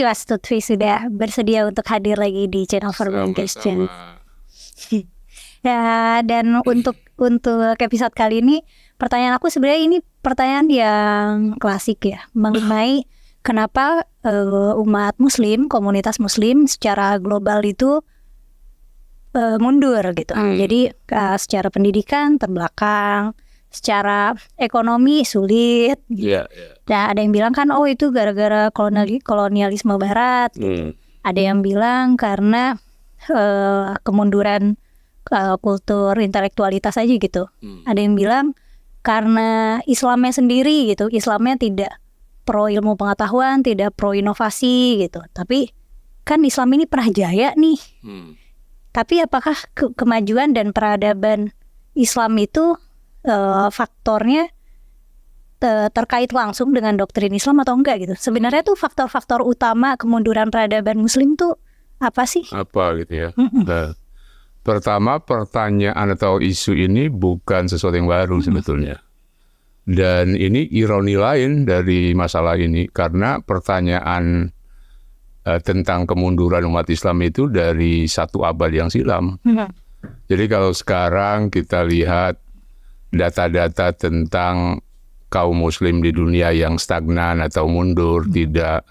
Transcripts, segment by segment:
Mas Lutfi sudah bersedia untuk hadir lagi di channel Verbal Question. Ya, dan untuk episode kali ini, pertanyaan aku sebenarnya ini pertanyaan yang klasik ya, mengenai kenapa umat Muslim, komunitas Muslim secara global itu mundur gitu. Jadi secara pendidikan terbelakang, secara ekonomi sulit. Gitu. Nah, ada yang bilang kan, oh itu gara-gara kolonialisme Barat. Gitu. Ada yang bilang karena kemunduran kultur intelektualitas aja gitu. Ada yang bilang karena Islamnya sendiri gitu. Islamnya tidak pro ilmu pengetahuan, tidak pro inovasi gitu. Tapi kan Islam ini pernah jaya nih. Tapi apakah kemajuan dan peradaban Islam itu faktornya terkait langsung dengan doktrin Islam atau enggak gitu? Sebenarnya tuh faktor-faktor utama kemunduran peradaban Muslim tuh apa sih? Apa gitu ya? Nah, pertama, pertanyaan atau isu ini bukan sesuatu yang baru sebetulnya. Dan ini ironi lain dari masalah ini, karena pertanyaan tentang kemunduran umat Islam itu dari 1 abad yang silam. Jadi kalau sekarang kita lihat data-data tentang kaum Muslim di dunia yang stagnan atau mundur, tidak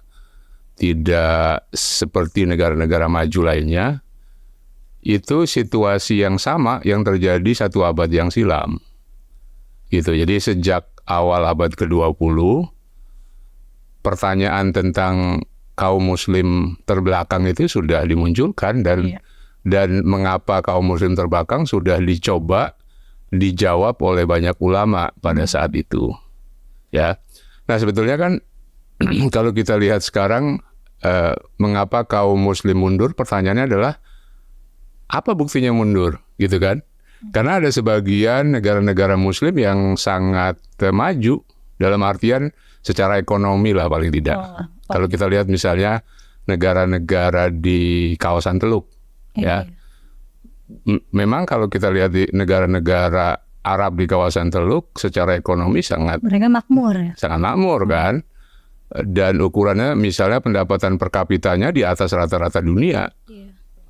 seperti negara-negara maju lainnya, itu situasi yang sama yang terjadi 1 abad yang silam. Gitu. Jadi sejak awal abad ke-20, pertanyaan tentang kaum Muslim terbelakang itu sudah dimunculkan, dan mengapa kaum Muslim terbelakang sudah dicoba dijawab oleh banyak ulama pada saat itu. Ya, nah sebetulnya kan kalau kita lihat sekarang mengapa kaum Muslim mundur, pertanyaannya adalah apa buktinya mundur, gitu kan? Karena ada sebagian negara-negara Muslim yang sangat maju dalam artian secara ekonomi lah paling tidak. Kalau kita lihat misalnya negara-negara di kawasan Teluk, ya, memang kalau kita lihat di negara-negara Arab di kawasan Teluk, secara ekonomi mereka makmur, sangat makmur kan, dan ukurannya misalnya pendapatan per kapitanya di atas rata-rata dunia.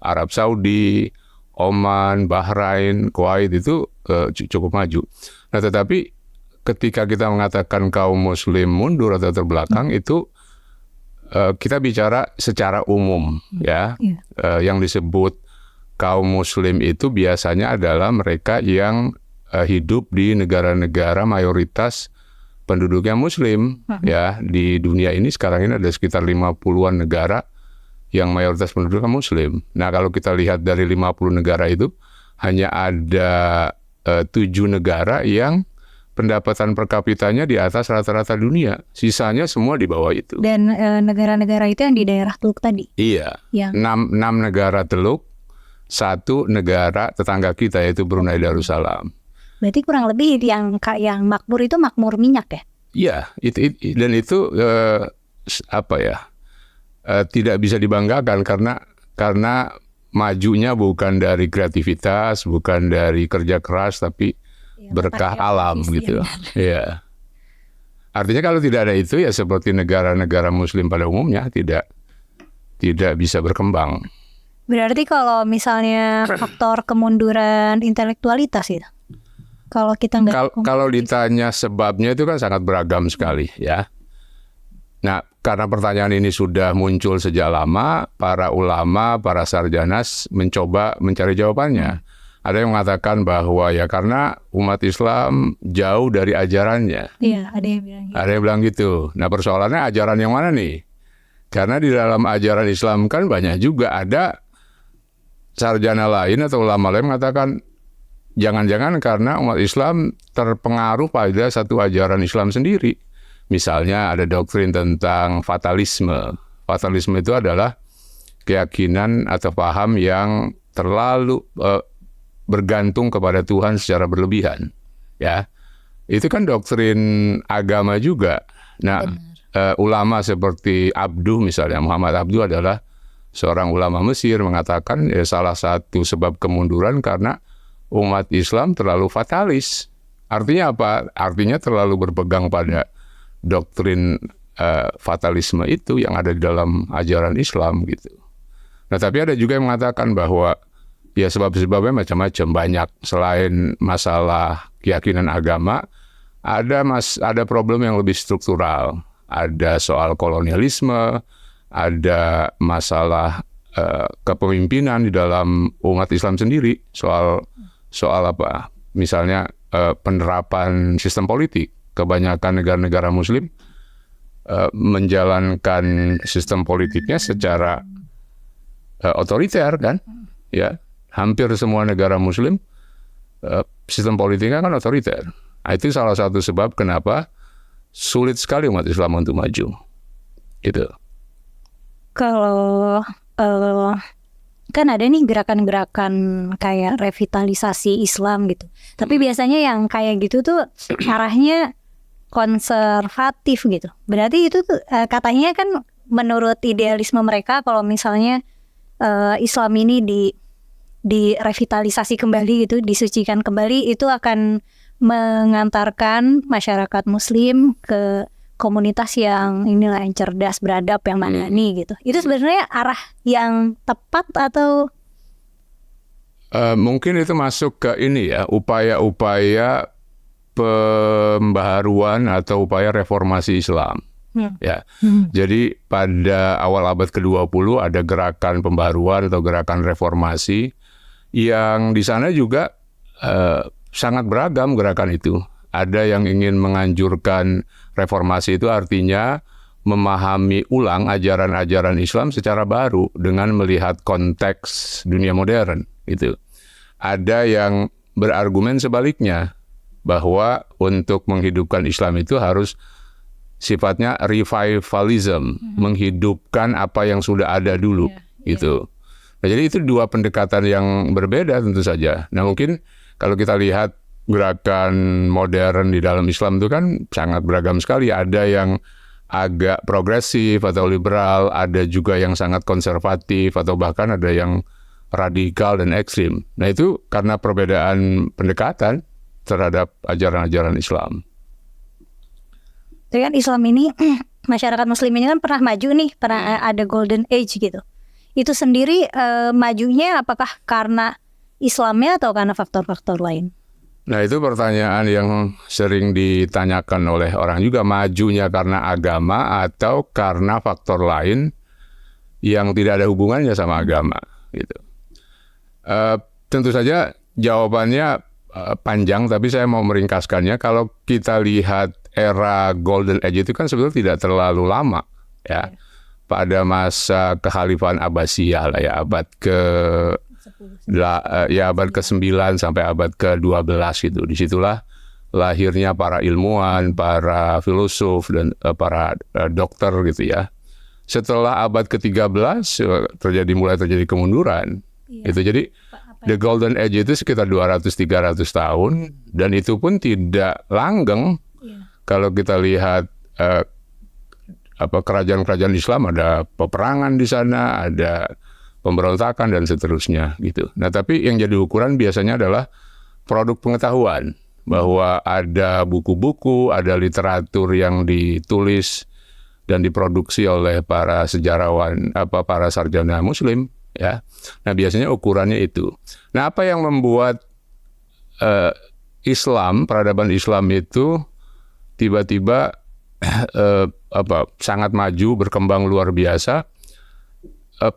Arab Saudi, Oman, Bahrain, Kuwait itu cukup maju. Nah, tetapi ketika kita mengatakan kaum Muslim mundur atau terbelakang, itu kita bicara secara umum, ya. Yang disebut kaum Muslim itu biasanya adalah mereka yang hidup di negara-negara mayoritas penduduknya Muslim, ya. Di dunia ini sekarang ini ada sekitar 50-an negara yang mayoritas penduduknya Muslim. Nah, kalau kita lihat dari 50 negara itu, hanya ada 7 negara yang pendapatan per kapitanya di atas rata-rata dunia. Sisanya semua di bawah itu. Dan negara-negara itu yang di daerah Teluk tadi? Iya. 6 negara Teluk, 1 negara tetangga kita yaitu Brunei Darussalam. Berarti kurang lebih yang makmur itu makmur minyak ya? Iya, dan itu apa ya? Tidak bisa dibanggakan karena majunya bukan dari kreativitas, bukan dari kerja keras, tapi berkah alam gitu. Ya. Artinya kalau tidak ada itu, ya seperti negara-negara Muslim pada umumnya tidak bisa berkembang. Berarti kalau misalnya faktor kemunduran intelektualitas itu, kalau kita kalau ditanya sebabnya itu kan sangat beragam sekali, ya. Nah, karena pertanyaan ini sudah muncul sejak lama, para ulama, para sarjana mencoba mencari jawabannya. Ada yang mengatakan bahwa ya karena umat Islam jauh dari ajarannya. Iya, ada yang bilang gitu. Ada yang bilang gitu. Nah, persoalannya ajaran yang mana nih? Karena di dalam ajaran Islam kan banyak juga ada sarjana lain atau ulama lain mengatakan jangan-jangan karena umat Islam terpengaruh pada satu ajaran Islam sendiri. Misalnya ada doktrin tentang fatalisme. Fatalisme itu adalah keyakinan atau paham yang terlalu bergantung kepada Tuhan secara berlebihan, ya. Itu kan doktrin agama juga. Nah, ulama seperti Abduh misalnya, Muhammad Abduh adalah seorang ulama Mesir, mengatakan salah satu sebab kemunduran karena umat Islam terlalu fatalis. Artinya apa? Artinya terlalu berpegang pada doktrin fatalisme itu yang ada di dalam ajaran Islam gitu. Nah, tapi ada juga yang mengatakan bahwa ya sebab-sebabnya macam-macam, banyak. Selain masalah keyakinan agama, ada problem yang lebih struktural. Ada soal kolonialisme, ada masalah kepemimpinan di dalam umat Islam sendiri, soal apa? Misalnya penerapan sistem politik. Kebanyakan negara-negara Muslim menjalankan sistem politiknya secara otoriter, kan? Ya, hampir semua negara Muslim sistem politiknya kan otoriter. Nah, itu salah satu sebab kenapa sulit sekali umat Islam untuk maju. Gitu. Kalau kan ada nih gerakan-gerakan kayak revitalisasi Islam gitu. Tapi biasanya yang kayak gitu tuh arahnya konservatif gitu. Berarti itu tuh katanya kan menurut idealisme mereka kalau misalnya Islam ini direvitalisasi kembali gitu, disucikan kembali, itu akan mengantarkan masyarakat Muslim ke komunitas yang inilah, yang cerdas, beradab, yang madani gitu. Itu sebenarnya arah yang tepat atau? Mungkin itu masuk ke ini ya, upaya-upaya pembaharuan atau upaya reformasi Islam. Ya, jadi pada awal abad ke-20 ada gerakan pembaharuan atau gerakan reformasi yang di sana juga sangat beragam gerakan itu. Ada yang ingin menganjurkan reformasi itu artinya memahami ulang ajaran-ajaran Islam secara baru dengan melihat konteks dunia modern gitu. Ada yang berargumen sebaliknya bahwa untuk menghidupkan Islam itu harus sifatnya revivalism, menghidupkan apa yang sudah ada dulu gitu. Nah, jadi itu dua pendekatan yang berbeda tentu saja. Nah, mungkin kalau kita lihat gerakan modern di dalam Islam itu kan sangat beragam sekali. Ada yang agak progresif atau liberal, ada juga yang sangat konservatif, atau bahkan ada yang radikal dan ekstrim. Nah, itu karena perbedaan pendekatan terhadap ajaran-ajaran Islam. Tapi kan Islam ini, masyarakat Muslim ini kan pernah maju nih, pernah ada golden age gitu. Itu sendiri majunya apakah karena Islamnya atau karena faktor-faktor lain? Nah, itu pertanyaan yang sering ditanyakan oleh orang juga, majunya karena agama atau karena faktor lain yang tidak ada hubungannya sama agama gitu. Tentu saja jawabannya panjang, tapi saya mau meringkaskannya. Kalau kita lihat era Golden Age itu kan sebetulnya tidak terlalu lama ya. Pada masa kekhalifahan Abbasiyah lah ya, abad ke-9 sampai abad ke-12 gitu. Disitulah lahirnya para ilmuwan, para filosof dan para dokter gitu ya. Setelah abad ke-13 mulai terjadi kemunduran. Itu jadi the Golden Age itu sekitar 200-300 tahun, dan itu pun tidak langgeng. Kalau kita lihat kerajaan-kerajaan Islam, ada peperangan di sana, ada pemberontakan dan seterusnya gitu. Nah, tapi yang jadi ukuran biasanya adalah produk pengetahuan, bahwa ada buku-buku, ada literatur yang ditulis dan diproduksi oleh para sejarawan, para sarjana Muslim ya. Nah, biasanya ukurannya itu. Nah, apa yang membuat peradaban Islam itu tiba-tiba sangat maju, berkembang luar biasa?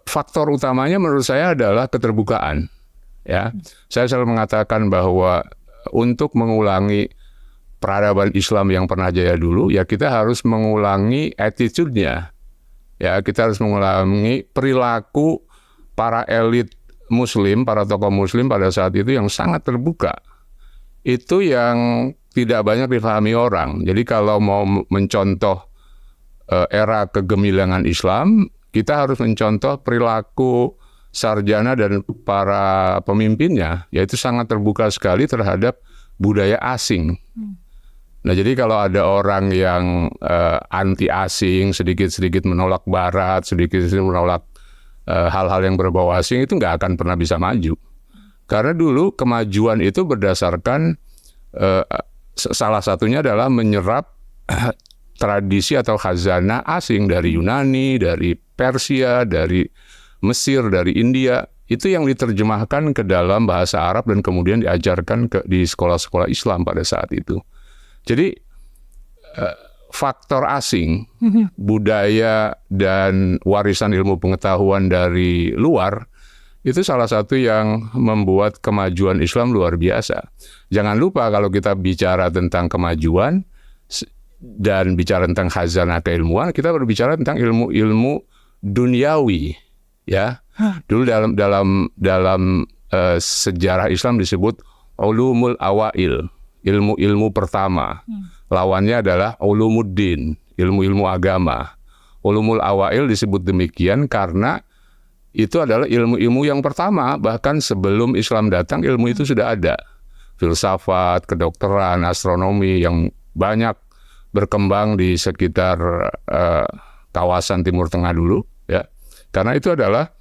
Faktor utamanya menurut saya adalah keterbukaan. Ya, saya selalu mengatakan bahwa untuk mengulangi peradaban Islam yang pernah jaya dulu, ya kita harus mengulangi attitude-nya. Ya, kita harus mengulangi perilaku para elit Muslim, para tokoh Muslim pada saat itu yang sangat terbuka. Itu yang tidak banyak dipahami orang. Jadi kalau mau mencontoh era kegemilangan Islam, kita harus mencontoh perilaku sarjana dan para pemimpinnya, yaitu sangat terbuka sekali terhadap budaya asing. Nah, jadi kalau ada orang yang anti asing, sedikit-sedikit menolak Barat, sedikit-sedikit menolak hal-hal yang berbau asing, itu nggak akan pernah bisa maju. Karena dulu kemajuan itu berdasarkan salah satunya adalah menyerap tradisi atau khazanah asing dari Yunani, dari Persia, dari Mesir, dari India, itu yang diterjemahkan ke dalam bahasa Arab dan kemudian diajarkan di sekolah-sekolah Islam pada saat itu. Jadi faktor asing, budaya dan warisan ilmu pengetahuan dari luar, itu salah satu yang membuat kemajuan Islam luar biasa. Jangan lupa kalau kita bicara tentang kemajuan dan bicara tentang khazanah keilmuan, kita berbicara tentang ilmu-ilmu duniawi, ya. Dulu dalam sejarah Islam disebut ulumul awail, ilmu-ilmu pertama. Lawannya adalah ulumuddin, ilmu-ilmu agama. Ulumul awail disebut demikian karena itu adalah ilmu-ilmu yang pertama, bahkan sebelum Islam datang ilmu itu sudah ada. Filsafat, kedokteran, astronomi yang banyak berkembang di sekitar kawasan Timur Tengah dulu, ya. Karena itu adalah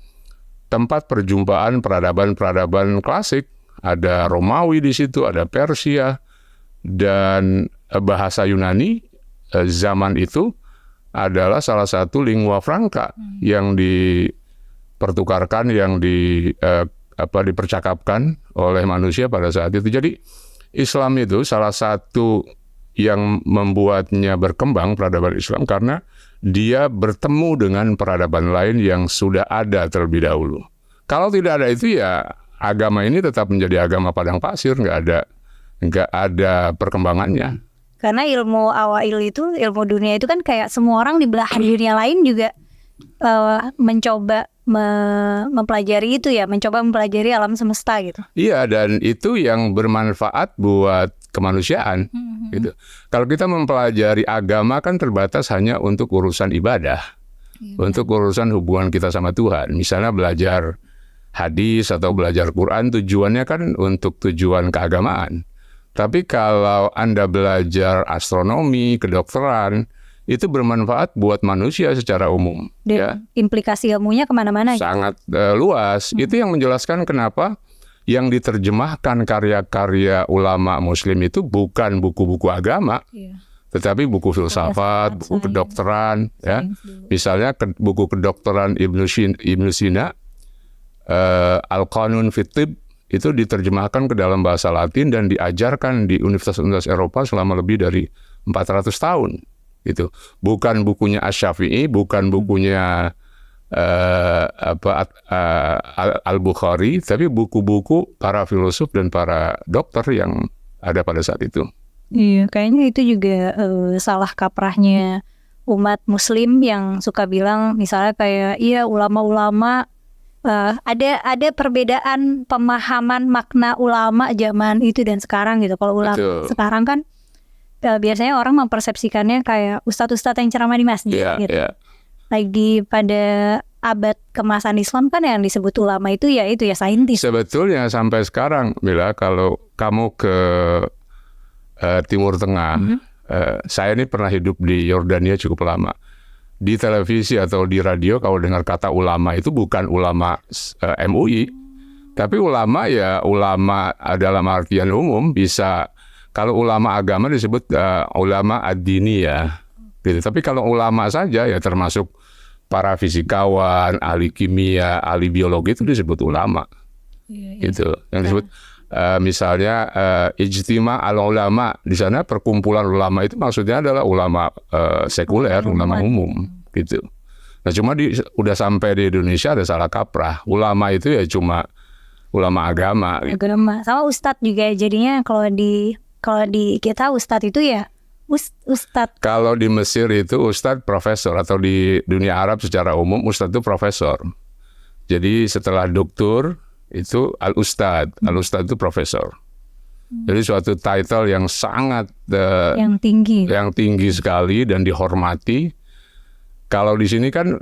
tempat perjumpaan peradaban-peradaban klasik. Ada Romawi di situ, ada Persia, dan bahasa Yunani zaman itu adalah salah satu lingua franca yang dipertukarkan, yang dipercakapkan oleh manusia pada saat itu. Jadi Islam itu salah satu yang membuatnya berkembang, peradaban Islam, karena dia bertemu dengan peradaban lain yang sudah ada terlebih dahulu. Kalau tidak ada itu, ya agama ini tetap menjadi agama padang pasir, nggak ada perkembangannya. Karena ilmu awail itu, ilmu dunia itu kan kayak semua orang di belahan dunia lain juga mencoba mempelajari itu ya, mencoba mempelajari alam semesta gitu. Iya, dan itu yang bermanfaat buat kemanusiaan. Gitu. Kalau kita mempelajari agama kan terbatas hanya untuk urusan ibadah, untuk urusan hubungan kita sama Tuhan. Misalnya belajar hadis atau belajar Quran, tujuannya kan untuk tujuan keagamaan. Tapi kalau Anda belajar astronomi, kedokteran, itu bermanfaat buat manusia secara umum. Dan ya, implikasi ilmunya kemana-mana. Sangat luas. Itu yang menjelaskan kenapa yang diterjemahkan karya-karya ulama Muslim itu bukan buku-buku agama, tetapi buku filsafat, buku kedokteran. Ya. Misalnya buku kedokteran Ibnu Sina, Al-Qanun fit Tibb, itu diterjemahkan ke dalam bahasa Latin dan diajarkan di universitas-universitas Eropa selama lebih dari 400 tahun. Gitu. Bukan bukunya Asy-Syafi'i, bukan bukunya Al-Bukhari, tapi buku-buku para filosof dan para dokter yang ada pada saat itu. Iya, kayaknya itu juga salah kaprahnya umat Muslim yang suka bilang, misalnya kayak, iya ulama-ulama, ada perbedaan pemahaman makna ulama zaman itu dan sekarang gitu. Kalau ulama sekarang kan biasanya orang mempersepsikannya kayak ustadz-ustadz yang ceramah di masjid gitu. Lagi pada abad kemasan Islam kan yang disebut ulama itu ya saintis. Sebetulnya sampai sekarang, Mila, kalau kamu ke Timur Tengah, saya ini pernah hidup di Yordania cukup lama. Di televisi atau di radio kalau dengar kata ulama itu bukan ulama MUI, tapi ulama ya ulama dalam artian umum. Bisa, kalau ulama agama disebut ulama ad-diniyah. Gitu. Tapi kalau ulama saja ya termasuk para fisikawan, ahli kimia, ahli biologi itu disebut ulama. Gitu. Yang disebut misalnya ijtima al-ulama, di sana perkumpulan ulama itu maksudnya adalah ulama sekuler, ulama umum gitu. Nah, cuma udah sampai di Indonesia ada salah kaprah. Ulama itu ya cuma ulama agama. Gitu. Agama. Sama ustadz juga jadinya kalau di kita ustadz itu ya Ustadz. Kalau di Mesir itu ustadz profesor, atau di dunia Arab secara umum ustadz itu profesor. Jadi setelah doktor itu al-ustadz. Al-ustadz itu profesor. Jadi suatu title yang sangat yang tinggi sekali dan dihormati. Kalau di sini kan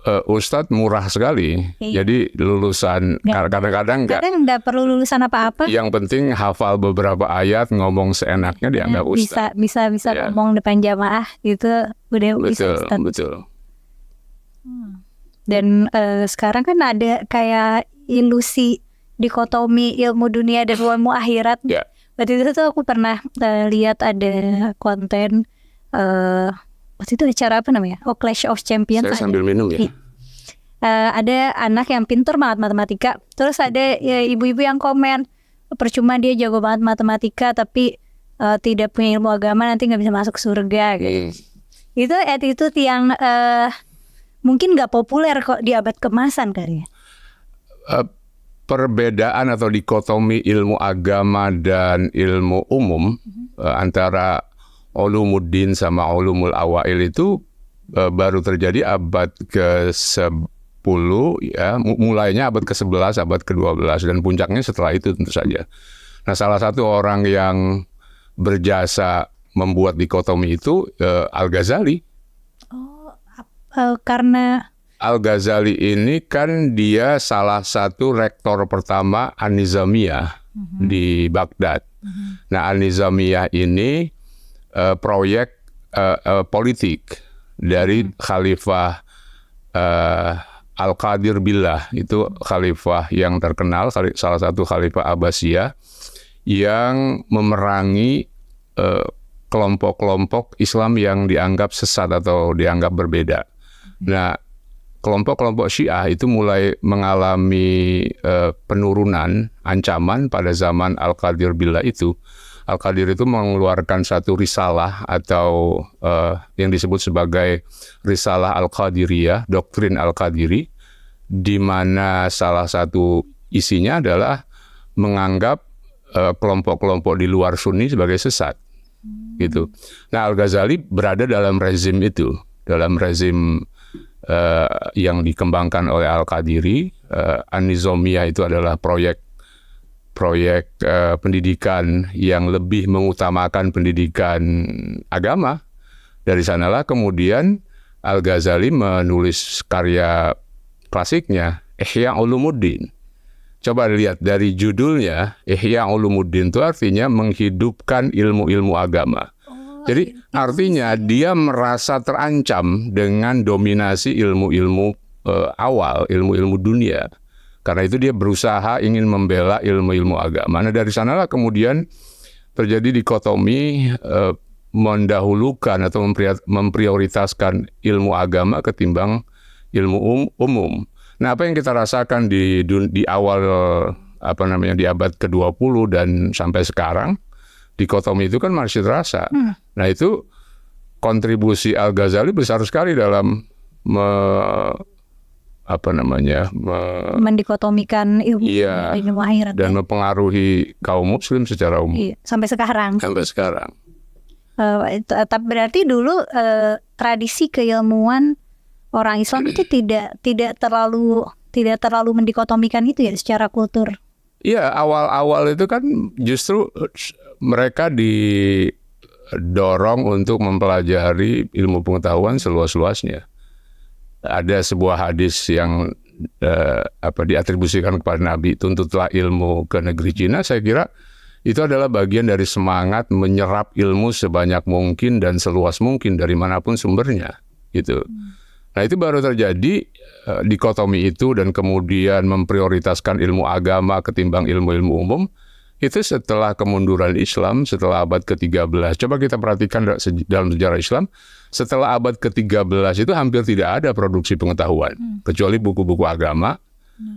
ustadz murah sekali. Jadi lulusan kadang-kadang nggak perlu lulusan apa-apa. Yang penting hafal beberapa ayat, ngomong seenaknya dianggap ustadz. Bisa ngomong depan jamaah gitu udah bisa ustadz. Betul. Dan sekarang kan ada kayak ilusi dikotomi ilmu dunia dan ilmu akhirat. Waktu itu tuh aku pernah lihat ada konten waktu itu acara apa namanya? Oh, Clash of Champions. Saya sambil minum ya. Ada anak yang pintar banget matematika, terus ada ya, ibu-ibu yang komen percuma dia jago banget matematika tapi tidak punya ilmu agama, nanti nggak bisa masuk surga gitu. Itu attitude yang mungkin nggak populer kok di abad keemasan kali ya. Perbedaan atau dikotomi ilmu agama dan ilmu umum antara ulumuddin sama ulumul awail itu baru terjadi abad ke-10 ya, mulainya abad ke-11, abad ke-12 dan puncaknya setelah itu tentu saja. Nah, salah satu orang yang berjasa membuat dikotomi itu Al-Ghazali. Karena Al-Ghazali ini kan dia salah satu rektor pertama An-Nizamiyah di Baghdad. Nah, An-Nizamiyah ini proyek politik dari Khalifah Al-Qadir Billah, itu khalifah yang terkenal, salah satu khalifah Abbasiyah yang memerangi kelompok-kelompok Islam yang dianggap sesat atau dianggap berbeda. Nah, kelompok-kelompok Syiah itu mulai mengalami penurunan, ancaman pada zaman Al-Qadir Billah itu. Al-Qadir itu mengeluarkan satu risalah atau yang disebut sebagai Risalah Al-Qadiriyah, doktrin Al-Qadiri, di mana salah satu isinya adalah menganggap kelompok-kelompok di luar Sunni sebagai sesat. Gitu. Nah, Al-Ghazali berada dalam rezim itu, dalam rezim yang dikembangkan oleh Al-Qadiri. An-Nizamiyah itu adalah proyek pendidikan yang lebih mengutamakan pendidikan agama. Dari sanalah kemudian Al-Ghazali menulis karya klasiknya Ihya Ulumuddin. Coba lihat dari judulnya, Ihya Ulumuddin itu artinya menghidupkan ilmu-ilmu agama. Jadi artinya dia merasa terancam dengan dominasi ilmu-ilmu awal, ilmu-ilmu dunia. Karena itu dia berusaha ingin membela ilmu-ilmu agama. Nah, dari sanalah kemudian terjadi dikotomi mendahulukan atau memprioritaskan ilmu agama ketimbang ilmu umum. Nah, apa yang kita rasakan di awal di abad ke-20 dan sampai sekarang, dikotomi itu kan masih terasa. Nah, itu kontribusi Al-Ghazali besar sekali dalam mendikotomikan ilmu akhirat dan mempengaruhi kaum muslim secara umum. Iya, sampai sekarang. Tapi berarti dulu tradisi keilmuan orang Islam itu tidak terlalu mendikotomikan itu ya secara kultur. Iya, awal-awal itu kan justru mereka didorong untuk mempelajari ilmu pengetahuan seluas-luasnya. Ada sebuah hadis yang diatribusikan kepada Nabi, tuntutlah ilmu ke negeri Cina. Saya kira itu adalah bagian dari semangat menyerap ilmu sebanyak mungkin dan seluas mungkin dari manapun sumbernya, gitu. Nah, itu baru terjadi dikotomi itu dan kemudian memprioritaskan ilmu agama ketimbang ilmu-ilmu umum. Itu setelah kemunduran Islam, setelah abad ke-13. Coba kita perhatikan dalam sejarah Islam, setelah abad ke-13 itu hampir tidak ada produksi pengetahuan, kecuali buku-buku agama.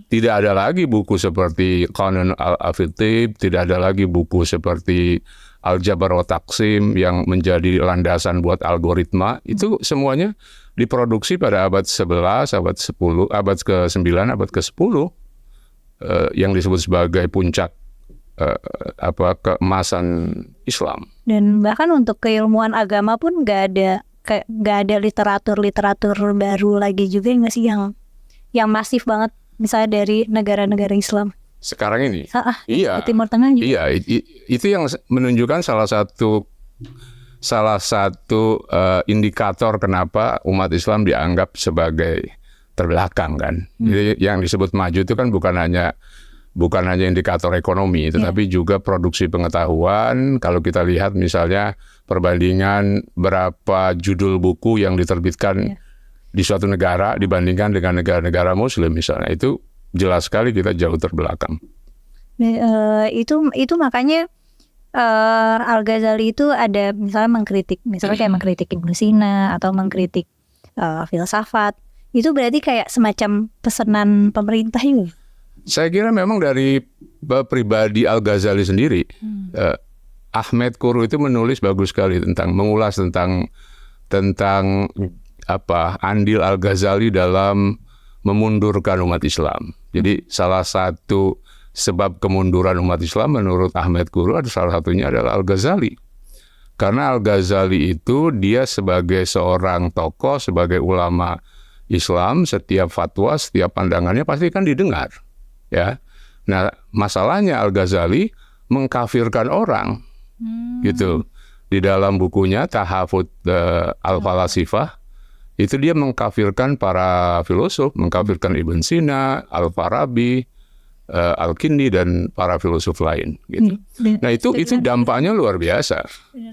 Tidak ada lagi buku seperti Qanon al-Afitib, tidak ada lagi buku seperti Al-Jabar wa Taqsim yang menjadi landasan buat algoritma. Itu semuanya diproduksi pada abad 11, abad 10, abad ke-9, abad ke-10 yang disebut sebagai puncak keemasan Islam. Dan bahkan untuk keilmuan agama pun nggak ada literatur baru lagi juga nggak sih yang masif banget misalnya dari negara-negara Islam sekarang ini. Iya. Di Timur Tengah juga. Iya, itu yang menunjukkan salah satu indikator kenapa umat Islam dianggap sebagai terbelakang kan. Jadi yang disebut maju itu kan bukan hanya indikator ekonomi, tetapi juga produksi pengetahuan. Kalau kita lihat misalnya perbandingan berapa judul buku yang diterbitkan di suatu negara dibandingkan dengan negara-negara Muslim misalnya, itu jelas sekali kita jauh terbelakang. Itu makanya Al-Ghazali itu ada misalnya kayak mengkritik Ibnu Sina atau mengkritik filsafat, itu berarti kayak semacam pesanan pemerintah juga. Saya kira memang dari pribadi Al-Ghazali sendiri, Ahmed Kuru itu menulis bagus sekali mengulas tentang andil Al-Ghazali dalam memundurkan umat Islam. Jadi salah satu sebab kemunduran umat Islam menurut Ahmed Kuru salah satunya adalah Al-Ghazali. Karena Al-Ghazali itu dia sebagai seorang tokoh, sebagai ulama Islam, setiap fatwa, setiap pandangannya pasti kan didengar. Ya. Nah, masalahnya Al-Ghazali mengkafirkan orang. Gitu. Di dalam bukunya Tahafut Al-Falasifah, itu dia mengkafirkan para filosof, mengkafirkan Ibn Sina, Al-Farabi, Al-Kindi dan para filosof lain gitu. Nah itu dampaknya luar biasa.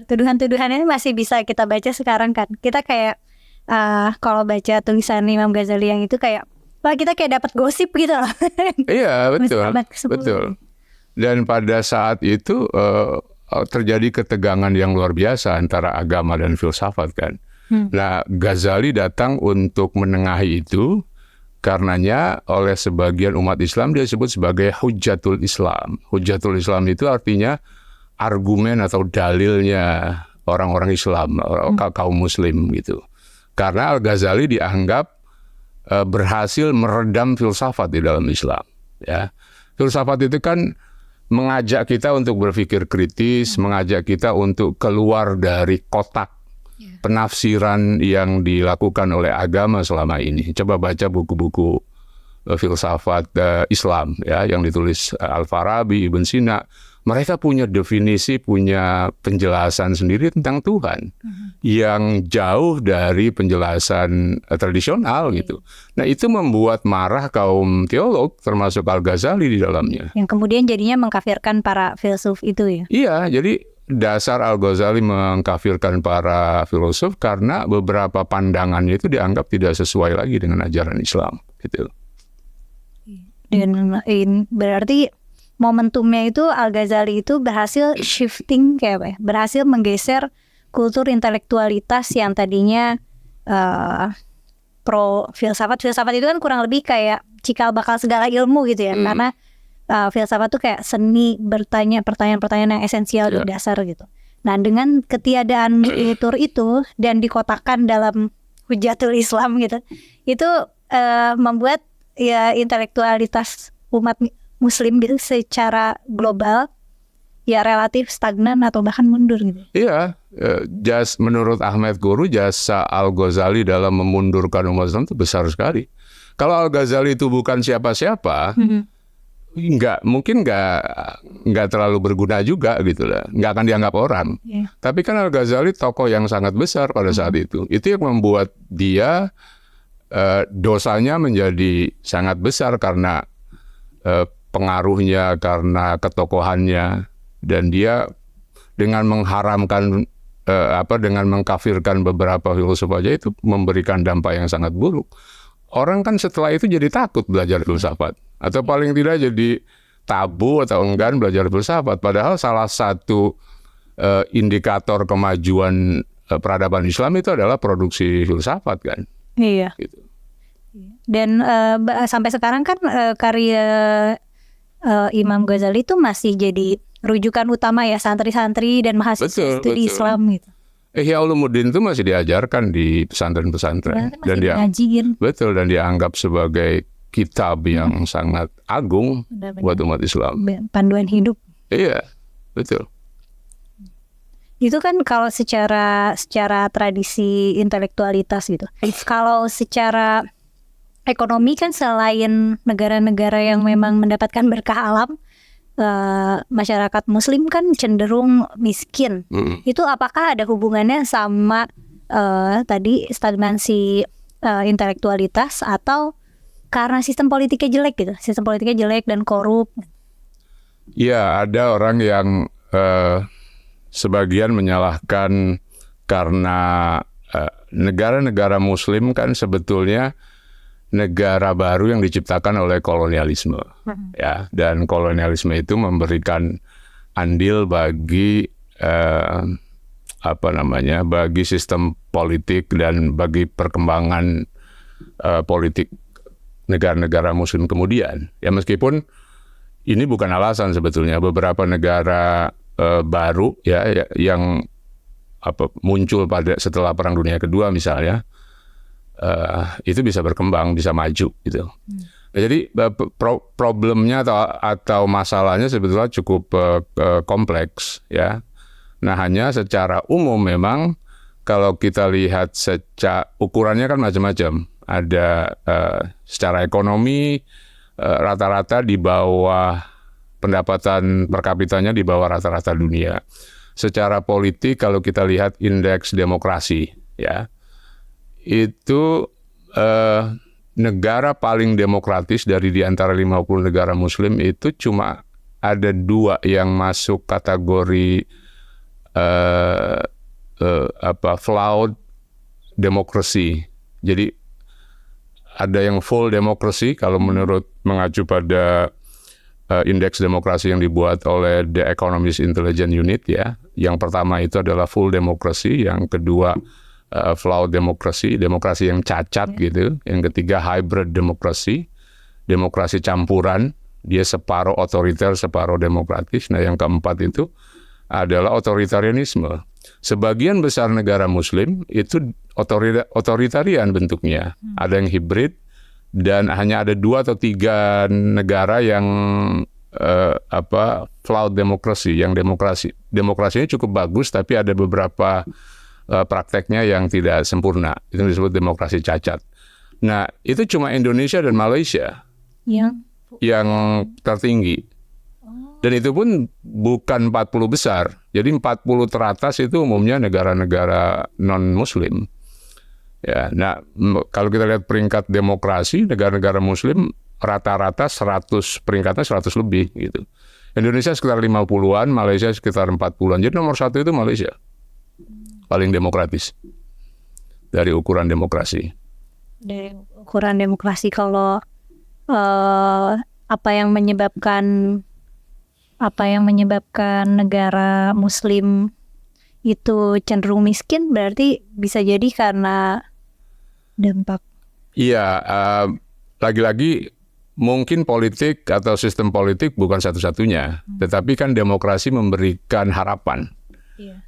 Tuduhan-tuduhannya masih bisa kita baca sekarang kan. Kita kayak kalau baca tulisan Imam Ghazali yang itu kayak wah, kita kayak dapat gosip gitu loh. Iya, betul. Dan pada saat itu terjadi ketegangan yang luar biasa antara agama dan filsafat kan. Nah, Ghazali datang untuk menengahi itu. Karenanya oleh sebagian umat Islam dia disebut sebagai Hujjatul Islam. Hujjatul Islam itu artinya argumen atau dalilnya orang-orang Islam, kaum Muslim gitu. Karena Al-Ghazali dianggap berhasil meredam filsafat di dalam Islam. Ya, filsafat itu kan mengajak kita untuk berpikir kritis, mengajak kita untuk keluar dari kotak penafsiran yang dilakukan oleh agama selama ini. Coba baca buku-buku filsafat Islam ya yang ditulis Al-Farabi, Ibn Sina. Mereka punya definisi, punya penjelasan sendiri tentang Tuhan yang jauh dari penjelasan tradisional gitu. Nah, itu membuat marah kaum teolog termasuk Al-Ghazali di dalamnya. Yang kemudian jadinya mengkafirkan para filsuf itu ya. Iya, jadi dasar Al-Ghazali mengkafirkan para filosof karena beberapa pandangannya itu dianggap tidak sesuai lagi dengan ajaran Islam gitu. Dan berarti momentumnya itu Al-Ghazali itu berhasil shifting kayak apa ya? Berhasil menggeser kultur intelektualitas yang tadinya pro filsafat. Filsafat itu kan kurang lebih kayak cikal bakal segala ilmu gitu ya. Karena filsafat tuh kayak seni bertanya pertanyaan-pertanyaan yang esensial di dasar gitu. Nah, dengan ketiadaan kultur itu dan dikotakkan dalam Hujjatul Islam gitu, itu membuat ya intelektualitas umat Muslim gitu secara global ya relatif stagnan atau bahkan mundur gitu. Iya, menurut Ahmed Kuru jasa Al-Ghazali dalam memundurkan umat Islam itu besar sekali. Kalau Al-Ghazali itu bukan siapa-siapa, mungkin nggak terlalu berguna juga gitu lah, nggak akan dianggap orang. Tapi kan Al-Ghazali tokoh yang sangat besar pada saat itu yang membuat dia dosanya menjadi sangat besar karena pengaruhnya, karena ketokohannya, dan dia dengan mengharamkan dengan mengkafirkan beberapa filsuf aja itu memberikan dampak yang sangat buruk. Orang kan setelah itu jadi takut belajar filsafat. Atau paling tidak jadi tabu atau enggan belajar filsafat. Padahal salah satu indikator kemajuan peradaban Islam itu adalah produksi filsafat kan. Iya. Gitu. Dan sampai sekarang kan karya Imam Ghazali itu masih jadi rujukan utama ya santri-santri dan mahasiswa studi Islam gitu. Ihya Ulumuddin itu masih diajarkan di pesantren-pesantren dan dan dianggap sebagai kitab yang sangat agung buat umat Islam. Panduan hidup. Iya, betul. Itu kan kalau secara tradisi intelektualitas gitu. Kalau secara ekonomi kan selain negara-negara yang memang mendapatkan berkah alam, masyarakat Muslim kan cenderung miskin. Itu apakah ada hubungannya sama tadi stagnansi intelektualitas atau karena sistem politiknya jelek gitu? Sistem politiknya jelek dan korup. Ya, ada orang yang sebagian menyalahkan karena negara-negara Muslim kan sebetulnya negara baru yang diciptakan oleh kolonialisme, ya, dan kolonialisme itu memberikan andil bagi bagi sistem politik dan bagi perkembangan politik negara-negara Muslim kemudian. Ya meskipun ini bukan alasan sebetulnya, beberapa negara baru ya yang muncul setelah Perang Dunia Kedua misalnya, itu bisa berkembang, bisa maju gitu. Nah, jadi problemnya atau masalahnya sebetulnya cukup kompleks ya. Nah hanya secara umum memang kalau kita lihat ukurannya kan macam-macam. Ada secara ekonomi rata-rata di bawah pendapatan per kapitanya di bawah rata-rata dunia. Secara politik kalau kita lihat indeks demokrasi ya, itu negara paling demokratis di antara 50 negara Muslim itu cuma ada 2 yang masuk kategori flawed democracy. Jadi ada yang full democracy kalau menurut mengacu pada indeks demokrasi yang dibuat oleh The Economist Intelligence Unit ya. Yang pertama itu adalah full democracy, yang kedua flawed democracy, demokrasi yang cacat gitu. Yang ketiga hybrid demokrasi, demokrasi campuran, dia separuh otoriter, separuh demokratis. Nah yang keempat itu adalah otoritarianisme. Sebagian besar negara Muslim itu otoritarian bentuknya. Ada yang hibrid dan hanya ada 2 atau 3 negara yang flawed demokrasi, yang demokrasinya cukup bagus tapi ada beberapa prakteknya yang tidak sempurna. Itu disebut demokrasi cacat. Nah, itu cuma Indonesia dan Malaysia yang tertinggi. Dan itu pun bukan 40 besar. Jadi 40 teratas itu umumnya negara-negara non-Muslim. Ya, nah kalau kita lihat peringkat demokrasi, negara-negara Muslim rata-rata peringkatnya 100 lebih gitu. Indonesia sekitar 50-an, Malaysia sekitar 40-an. Jadi nomor 1 itu Malaysia. Paling demokratis dari ukuran demokrasi. Dari ukuran demokrasi, kalau apa yang menyebabkan negara Muslim itu cenderung miskin, berarti bisa jadi karena dampak. Iya, lagi-lagi mungkin politik atau sistem politik bukan satu-satunya, tetapi kan demokrasi memberikan harapan,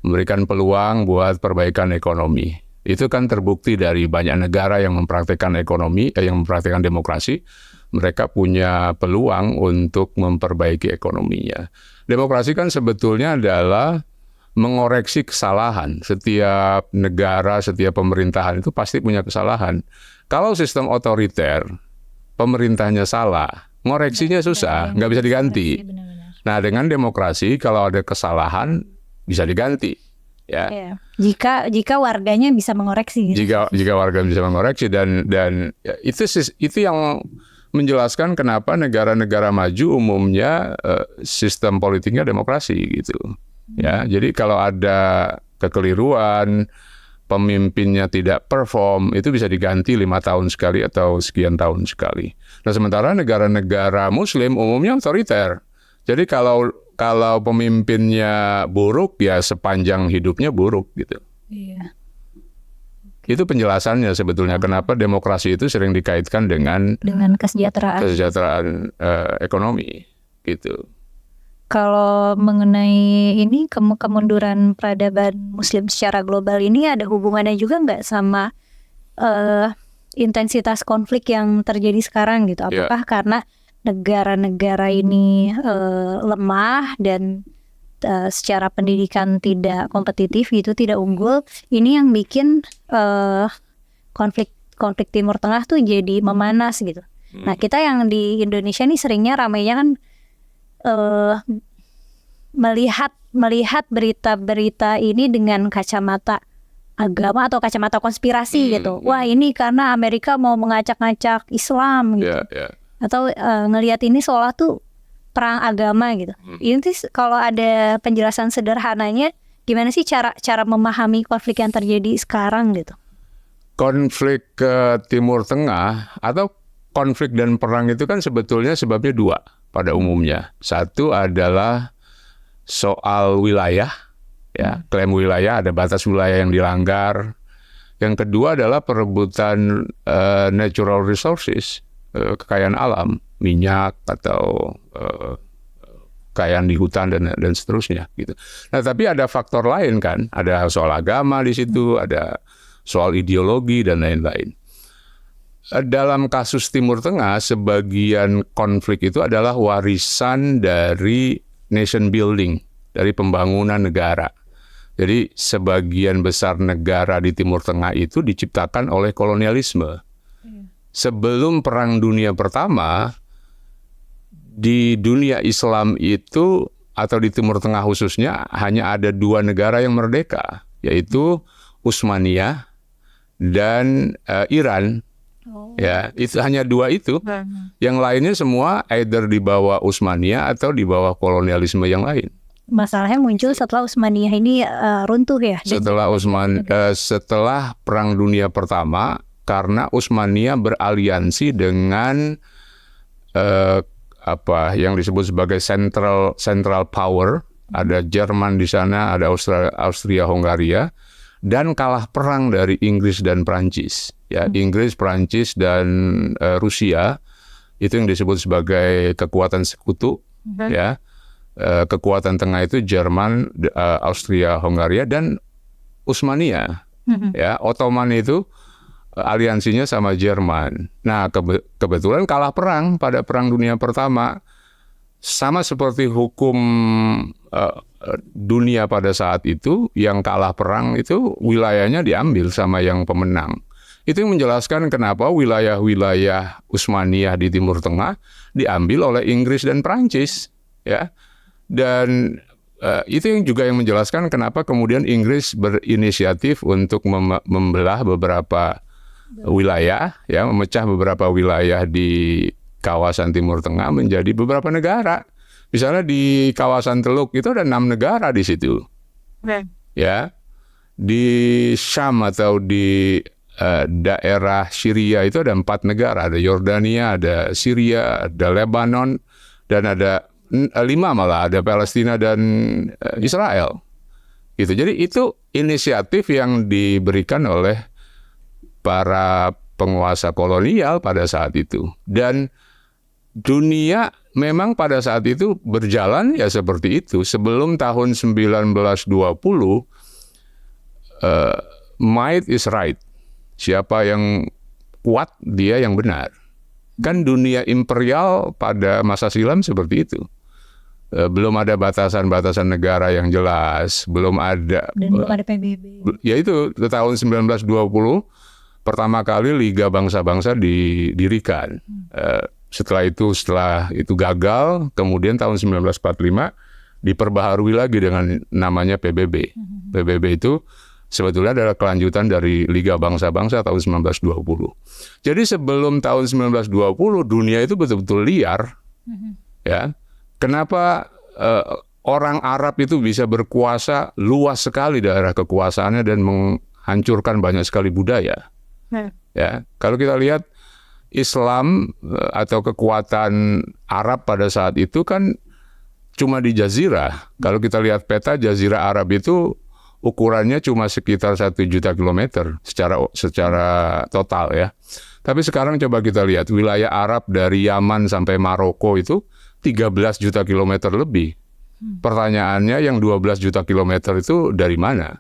memberikan peluang buat perbaikan ekonomi. Itu kan terbukti dari banyak negara yang mempraktikkan yang mempraktikkan demokrasi. Mereka punya peluang untuk memperbaiki ekonominya. Demokrasi kan sebetulnya adalah mengoreksi kesalahan. Setiap negara, setiap pemerintahan itu pasti punya kesalahan. Kalau sistem otoriter, pemerintahnya salah, ngoreksinya susah, nggak bisa diganti. Nah, dengan demokrasi kalau ada kesalahan bisa diganti. Ya. Jika warganya bisa mengoreksi. Jika warga bisa mengoreksi dan itu yang menjelaskan kenapa negara-negara maju umumnya sistem politiknya demokrasi gitu. Ya, jadi kalau ada kekeliruan, pemimpinnya tidak perform, itu bisa diganti 5 tahun sekali atau sekian tahun sekali. Nah, sementara negara-negara Muslim umumnya otoriter. Jadi kalau pemimpinnya buruk, ya sepanjang hidupnya buruk gitu. Iya. Itu penjelasannya sebetulnya kenapa demokrasi itu sering dikaitkan dengan kesejahteraan ekonomi gitu. Kalau mengenai ini kemunduran peradaban Muslim secara global ini ada hubungannya juga nggak sama intensitas konflik yang terjadi sekarang gitu? Apakah karena negara-negara ini lemah dan secara pendidikan tidak kompetitif gitu, tidak unggul, ini yang bikin konflik Timur Tengah tuh jadi memanas gitu. Nah, kita yang di Indonesia nih seringnya ramainya kan melihat berita-berita ini dengan kacamata agama atau kacamata konspirasi gitu. Wah, ini karena Amerika mau mengacak-ngacak Islam gitu. Atau ngelihat ini seolah tuh perang agama gitu. Ini kalau ada penjelasan sederhananya, gimana sih cara memahami konflik yang terjadi sekarang gitu? Konflik Timur Tengah atau konflik dan perang itu kan sebetulnya sebabnya 2 pada umumnya. Satu adalah soal wilayah, ya, klaim wilayah, ada batas wilayah yang dilanggar. Yang kedua adalah perebutan natural resources, kekayaan alam, minyak atau kekayaan di hutan dan seterusnya gitu. Nah, tapi ada faktor lain kan, ada soal agama di situ, ada soal ideologi dan lain-lain. Dalam kasus Timur Tengah, sebagian konflik itu adalah warisan dari nation building, dari pembangunan negara. Jadi sebagian besar negara di Timur Tengah itu diciptakan oleh kolonialisme. Sebelum Perang Dunia Pertama, di dunia Islam itu, atau di Timur Tengah khususnya, hanya ada 2 negara yang merdeka, yaitu Utsmaniyah dan Iran. Ya, itu hanya 2 itu. Yang lainnya semua either di bawah Utsmaniyah atau di bawah kolonialisme yang lain. Masalahnya muncul setelah Utsmaniyah ini runtuh ya. Setelah Perang Dunia Pertama, karena Utsmaniyah beraliansi dengan yang disebut sebagai central power. Ada Jerman di sana, ada Austria-Hongaria, dan kalah perang dari Inggris dan Prancis. Ya, Inggris, Prancis, dan Rusia itu yang disebut sebagai kekuatan sekutu. Ya, kekuatan tengah itu Jerman, Austria-Hongaria, dan Utsmaniyah. Ya, Ottoman itu aliansinya sama Jerman. Nah, kebetulan kalah perang pada Perang Dunia Pertama. Sama seperti hukum dunia pada saat itu, yang kalah perang itu wilayahnya diambil sama yang pemenang. Itu yang menjelaskan kenapa wilayah-wilayah Utsmaniyah di Timur Tengah diambil oleh Inggris dan Prancis, ya. Dan itu yang juga yang menjelaskan kenapa kemudian Inggris berinisiatif untuk membelah beberapa wilayah, ya, memecah beberapa wilayah di kawasan Timur Tengah menjadi beberapa negara. Misalnya di kawasan Teluk itu ada 6 negara di situ. Ya. Di Syam atau di daerah Syria itu ada 4 negara, ada Yordania, ada Syria, ada Lebanon, dan ada 5 malah, ada Palestina dan Israel. Gitu. Jadi itu inisiatif yang diberikan oleh para penguasa kolonial pada saat itu. Dan dunia memang pada saat itu berjalan ya seperti itu. Sebelum tahun 1920, might is right. Siapa yang kuat, dia yang benar. Kan dunia imperial pada masa silam seperti itu. Belum ada batasan-batasan negara yang jelas, belum ada. Dan belum ada PBB. Ya itu, tahun 1920 pertama kali Liga Bangsa-Bangsa didirikan. Setelah itu gagal, kemudian tahun 1945 diperbaharui lagi dengan namanya PBB. PBB itu sebetulnya adalah kelanjutan dari Liga Bangsa-Bangsa tahun 1920. Jadi sebelum tahun 1920 dunia itu betul-betul liar. Ya. Kenapa orang Arab itu bisa berkuasa luas sekali daerah kekuasaannya dan menghancurkan banyak sekali budaya? Ya, kalau kita lihat Islam atau kekuatan Arab pada saat itu kan cuma di Jazirah. Kalau kita lihat peta Jazirah Arab itu ukurannya cuma sekitar 1 juta kilometer secara total ya. Tapi sekarang coba kita lihat wilayah Arab dari Yaman sampai Maroko itu 13 juta kilometer lebih. Pertanyaannya yang 12 juta kilometer itu dari mana?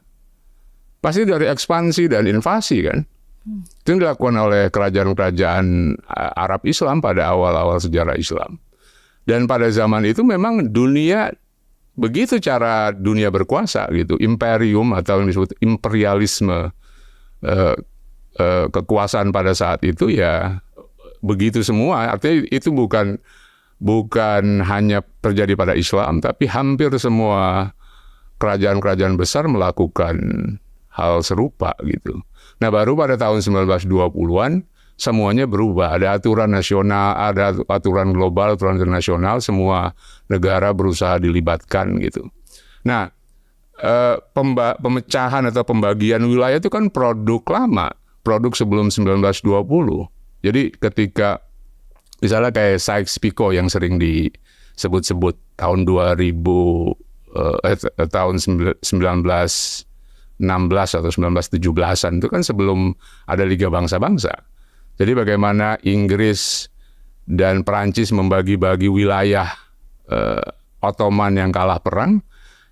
Pasti dari ekspansi dan invasi kan? Itu yang dilakukan oleh kerajaan-kerajaan Arab Islam pada awal-awal sejarah Islam. Dan pada zaman itu memang dunia, begitu cara dunia berkuasa gitu. Imperium atau yang disebut imperialisme, kekuasaan pada saat itu ya begitu semua. Artinya itu bukan hanya terjadi pada Islam, tapi hampir semua kerajaan-kerajaan besar melakukan hal serupa gitu. Nah, baru pada tahun 1920-an semuanya berubah. Ada aturan nasional, ada aturan global, aturan internasional, semua negara berusaha dilibatkan gitu. Nah, pemecahan atau pembagian wilayah itu kan produk lama, produk sebelum 1920. Jadi ketika misalnya kayak Sykes-Picot yang sering disebut-sebut tahun 2000 tahun 1916 atau 1917-an itu kan sebelum ada Liga Bangsa-Bangsa. Jadi bagaimana Inggris dan Perancis membagi-bagi wilayah Ottoman yang kalah perang,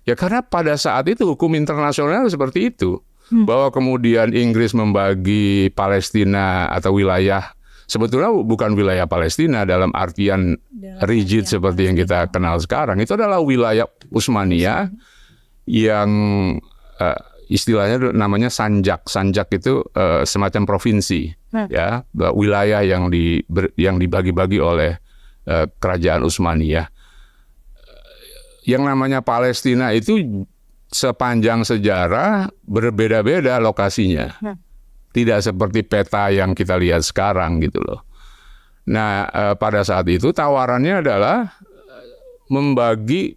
ya karena pada saat itu hukum internasional seperti itu. Bahwa kemudian Inggris membagi Palestina atau wilayah, sebetulnya bukan wilayah Palestina dalam artian rigid seperti yang kita kenal sekarang. Itu adalah wilayah Utsmaniyah yang istilahnya namanya sanjak. Sanjak itu semacam provinsi, ya, wilayah yang dibagi-bagi oleh kerajaan Utsmaniyah. Yang namanya Palestina itu sepanjang sejarah berbeda-beda lokasinya. Tidak seperti peta yang kita lihat sekarang gitu loh. Nah, pada saat itu tawarannya adalah membagi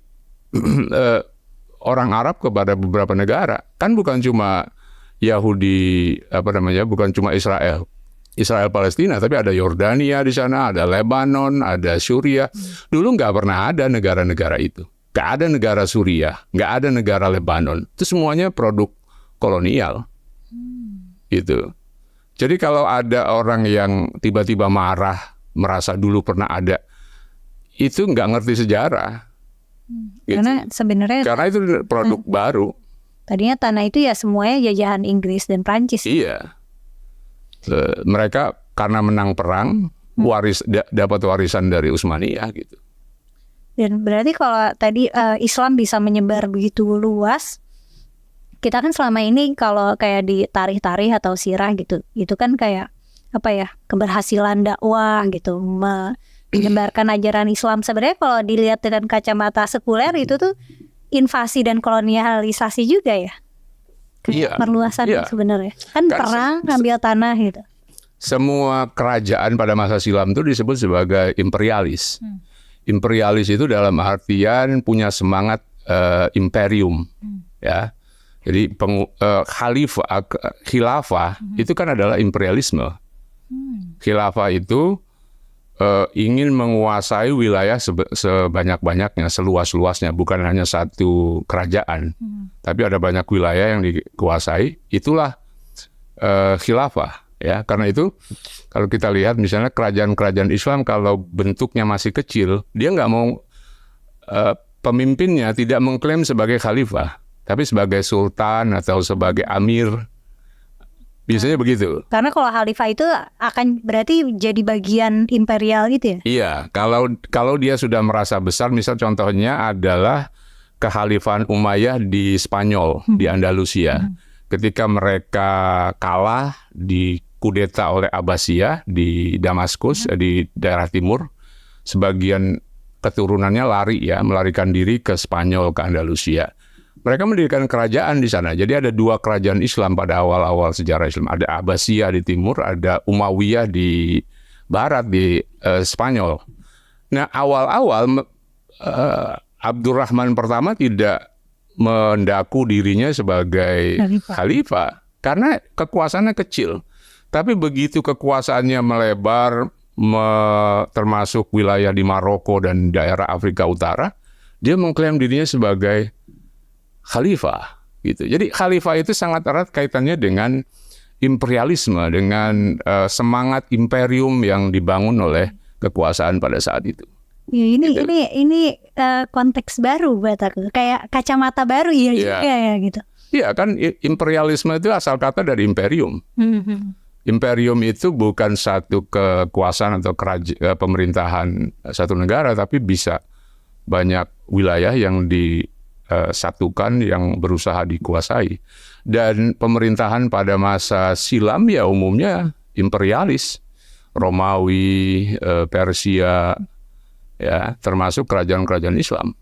orang Arab kepada beberapa negara. Kan bukan cuma Yahudi, bukan cuma Israel Palestina, tapi ada Yordania di sana, ada Lebanon, ada Suriah. Dulu nggak pernah ada negara-negara itu. Nggak ada negara Suriah, nggak ada negara Lebanon. Itu semuanya produk kolonial. Gitu. Jadi kalau ada orang yang tiba-tiba marah, merasa dulu pernah ada, itu nggak ngerti sejarah. Gitu. Karena itu produk baru. Tadinya tanah itu ya semuanya jajahan Inggris dan Prancis. Iya. Mereka karena menang perang, dapat warisan dari Utsmaniyah gitu. Dan berarti kalau tadi Islam bisa menyebar begitu luas, kita kan selama ini kalau kayak di tarikh-tarikh atau sirah gitu, itu kan kayak keberhasilan dakwah gitu, menyebarkan ajaran Islam. Sebenarnya kalau dilihat dengan kacamata sekuler itu tuh invasi dan kolonialisasi juga ya. Iya. Perluasan sebenarnya. Kan perang ngambil tanah gitu. Semua kerajaan pada masa silam itu disebut sebagai imperialis. Imperialis itu dalam artian punya semangat imperium, ya. Jadi khilafah itu kan adalah imperialisme. Khilafah itu ingin menguasai wilayah sebanyak-banyaknya, seluas-luasnya, bukan hanya satu kerajaan, tapi ada banyak wilayah yang dikuasai. Itulah khilafah. Ya, karena itu kalau kita lihat misalnya kerajaan-kerajaan Islam kalau bentuknya masih kecil, dia nggak mau pemimpinnya tidak mengklaim sebagai khalifah, tapi sebagai sultan atau sebagai amir. Biasanya begitu. Karena kalau khalifah itu akan berarti jadi bagian imperial gitu ya? Iya, kalau dia sudah merasa besar, misal contohnya adalah kekhalifahan Umayyah di Spanyol, di Andalusia. Ketika mereka kalah di kudeta oleh Abbasiyah di Damaskus, di daerah timur, sebagian keturunannya melarikan diri ke Spanyol, ke Andalusia. Mereka mendirikan kerajaan di sana. Jadi ada dua kerajaan Islam pada awal-awal sejarah Islam. Ada Abbasiyah di timur, ada Umayyah di barat, di Spanyol. Nah, awal-awal Abdurrahman pertama tidak mendaku dirinya sebagai khalifah karena kekuasaannya kecil. Tapi begitu kekuasaannya melebar, termasuk wilayah di Maroko dan daerah Afrika Utara, dia mengklaim dirinya sebagai khalifah. Gitu. Jadi khalifah itu sangat erat kaitannya dengan imperialisme, dengan semangat imperium yang dibangun oleh kekuasaan pada saat itu. Ya, ini konteks baru buat aku, kayak kacamata baru ya gitu. Iya kan, imperialisme itu asal kata dari imperium. Imperium itu bukan satu kekuasaan atau pemerintahan satu negara, tapi bisa banyak wilayah yang disatukan, yang berusaha dikuasai. Dan pemerintahan pada masa silam ya umumnya imperialis, Romawi, Persia, ya termasuk kerajaan-kerajaan Islam.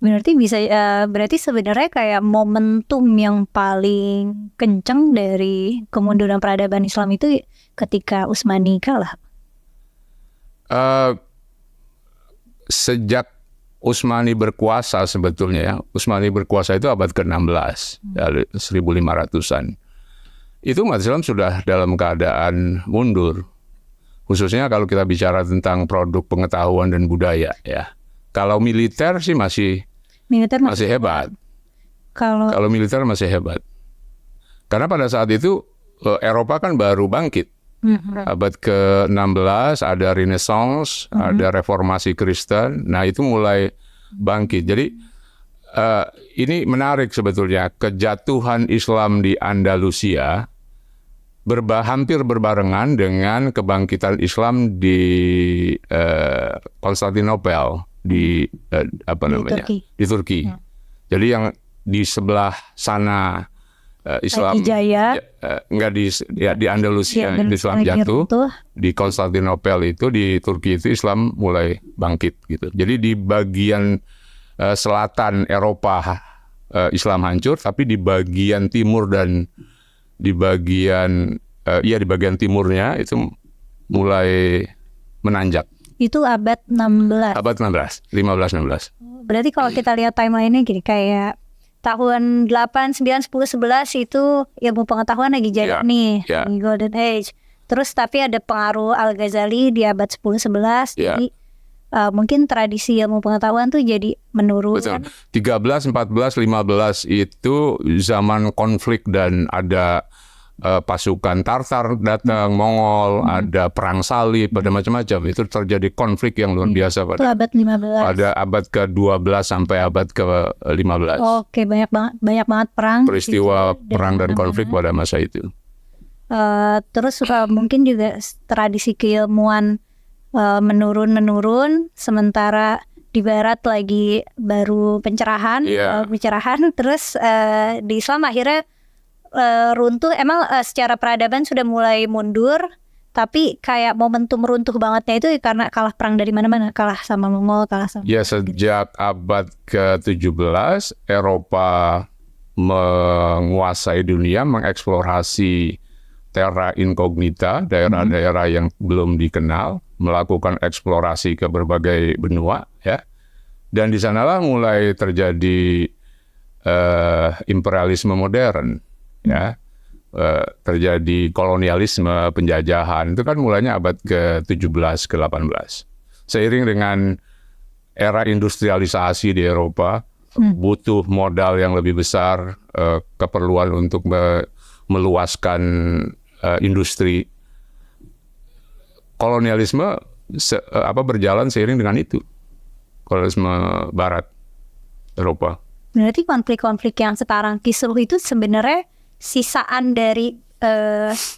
Berarti sebenarnya kayak momentum yang paling kenceng dari kemunduran peradaban Islam itu ketika Utsmani kalah. Sejak Utsmani berkuasa sebetulnya ya, Utsmani berkuasa itu abad ke-16, 1500-an. Itu umat Islam sudah dalam keadaan mundur. Khususnya kalau kita bicara tentang produk pengetahuan dan budaya ya. Kalau militer sih masih Militer masih hebat. Kalau militer masih hebat. Karena pada saat itu Eropa kan baru bangkit. Abad ke-16 ada Renaissance, ada reformasi Kristen. Nah, itu mulai bangkit. Jadi ini menarik sebetulnya, kejatuhan Islam di Andalusia hampir berbarengan dengan kebangkitan Islam di Konstantinopel di Turki. Jadi yang di sebelah sana Islam enggak di Andalusia Islam jatuh, di Konstantinopel itu di Turki itu Islam mulai bangkit gitu. Jadi di bagian selatan Eropa Islam hancur, tapi di bagian timur dan di bagian timurnya itu mulai menanjak. Itu abad 16. Abad 16, 15-16. Berarti kalau kita lihat timeline-nya gini, kayak tahun 8, 9, 10, 11 itu ilmu pengetahuan lagi jadi nih, Golden Age. Terus tapi ada pengaruh Al-Ghazali di abad 10, 11. Jadi mungkin tradisi ilmu pengetahuan tuh jadi menurun. Betul. 13, 14, 15 itu zaman konflik dan ada pasukan Tartar datang, Mongol, ada perang salib, ada macam-macam. Itu terjadi konflik yang luar biasa pada abad 15. Pada abad ke-12 sampai abad ke-15. Oke, banyak banget perang. Peristiwa perang dan konflik pada masa itu. Terus mungkin juga tradisi keilmuan menurun, sementara di Barat lagi baru pencerahan, terus di Islam akhirnya runtuh. Emang secara peradaban sudah mulai mundur, tapi kayak momentum runtuh bangetnya itu karena kalah perang dari mana-mana, kalah sama Mongol, kalah sama sejak abad ke-17 Eropa menguasai dunia, mengeksplorasi terra incognita, daerah-daerah yang belum dikenal, melakukan eksplorasi ke berbagai benua, ya. Dan di sanalah mulai terjadi imperialisme modern. Ya, terjadi kolonialisme, penjajahan. Itu kan mulanya abad ke-17 ke-18. Seiring dengan era industrialisasi di Eropa, butuh modal yang lebih besar, keperluan untuk meluaskan industri. Kolonialisme berjalan seiring dengan itu. Kolonialisme Barat Eropa. Berarti konflik-konflik yang sekarang kisruh itu sebenarnya sisaan dari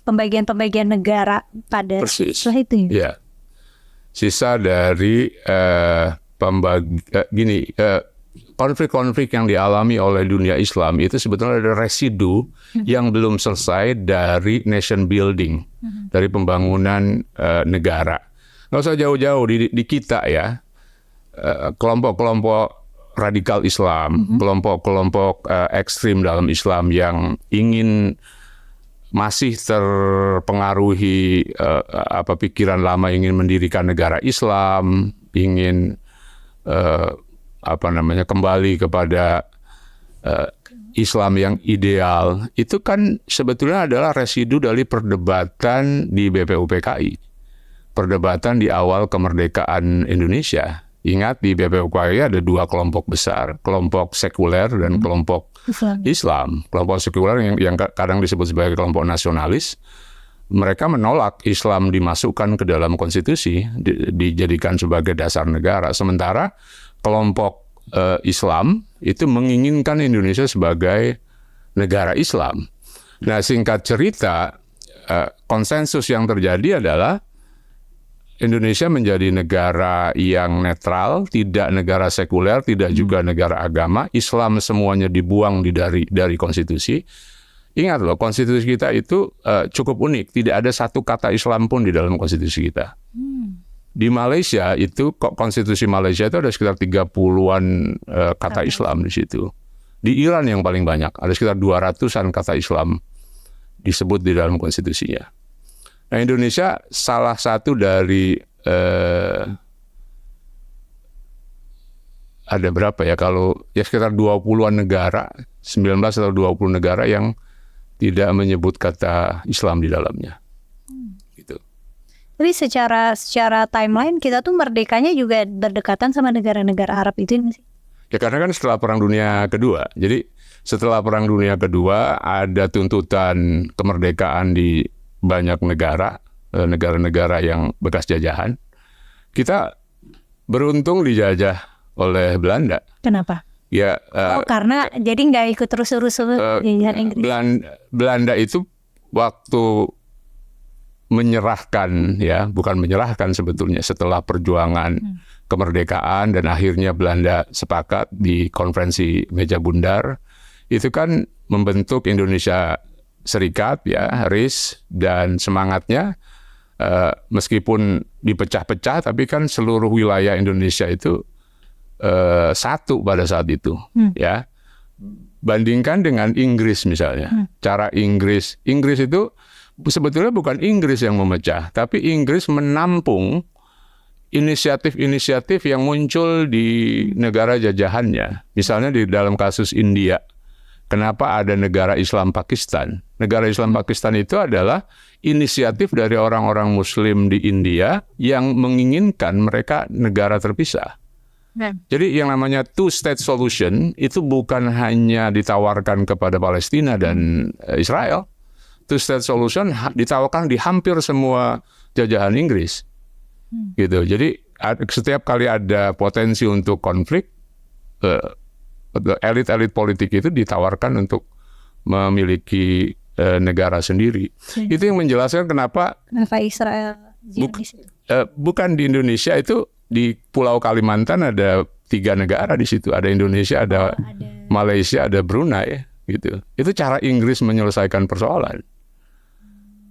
pembagian-pembagian negara pada setelah itu. Ya, sisa dari konflik-konflik yang dialami oleh dunia Islam itu sebetulnya ada residu yang belum selesai dari nation building, dari pembangunan negara. Nggak usah jauh-jauh di kita ya, kelompok-kelompok radikal Islam, kelompok-kelompok ekstrim dalam Islam yang ingin masih terpengaruhi pikiran lama, ingin mendirikan negara Islam, ingin kembali kepada Islam yang ideal. Itu kan sebetulnya adalah residu dari perdebatan di BPUPKI, perdebatan di awal kemerdekaan Indonesia. Ingat, di BPUPKI ada dua kelompok besar, kelompok sekuler dan kelompok Islam. Kelompok sekuler yang kadang disebut sebagai kelompok nasionalis, mereka menolak Islam dimasukkan ke dalam konstitusi, dijadikan sebagai dasar negara. Sementara kelompok Islam itu menginginkan Indonesia sebagai negara Islam. Nah, singkat cerita, konsensus yang terjadi adalah Indonesia menjadi negara yang netral, tidak negara sekuler, tidak juga negara agama. Islam semuanya dibuang dari konstitusi. Ingat loh, konstitusi kita itu cukup unik. Tidak ada satu kata Islam pun di dalam konstitusi kita. Di Malaysia itu, konstitusi Malaysia itu ada sekitar 30-an kata Islam di situ. Di Iran yang paling banyak, ada sekitar 200-an kata Islam disebut di dalam konstitusinya. Nah, Indonesia salah satu dari ada berapa ya, kalau ya sekitar 20-an negara, 19 atau 20 negara yang tidak menyebut kata Islam di dalamnya. Gitu. Tapi secara timeline kita tuh merdekanya juga berdekatan sama negara-negara Arab itu sih. Ya karena kan setelah Perang Dunia Kedua. Jadi setelah Perang Dunia Kedua ada tuntutan kemerdekaan di banyak negara, negara-negara yang bekas jajahan. Kita beruntung dijajah oleh Belanda. Kenapa? Ya, karena jadi nggak ikut terus-terus jajahan Inggris. Belanda itu waktu menyerahkan, ya bukan menyerahkan sebetulnya, setelah perjuangan kemerdekaan dan akhirnya Belanda sepakat di konferensi Meja Bundar, itu kan membentuk Indonesia Serikat, ya RIS, dan semangatnya meskipun dipecah-pecah, tapi kan seluruh wilayah Indonesia itu satu pada saat itu, ya. Bandingkan dengan Inggris misalnya, cara Inggris itu sebetulnya bukan Inggris yang memecah, tapi Inggris menampung inisiatif-inisiatif yang muncul di negara jajahannya. Misalnya di dalam kasus India, kenapa ada negara Islam Pakistan? Negara Islam Pakistan itu adalah inisiatif dari orang-orang Muslim di India yang menginginkan mereka negara terpisah. Jadi yang namanya two-state solution itu bukan hanya ditawarkan kepada Palestina dan Israel. Two-state solution ditawarkan di hampir semua jajahan Inggris. Gitu. Jadi setiap kali ada potensi untuk konflik, elit-elit politik itu ditawarkan untuk memiliki negara sendiri. Itu yang menjelaskan kenapa Israel bukan di Indonesia, itu di Pulau Kalimantan ada 3 negara di situ. Ada Indonesia, ada Malaysia, ada Brunei. Gitu. Itu cara Inggris menyelesaikan persoalan.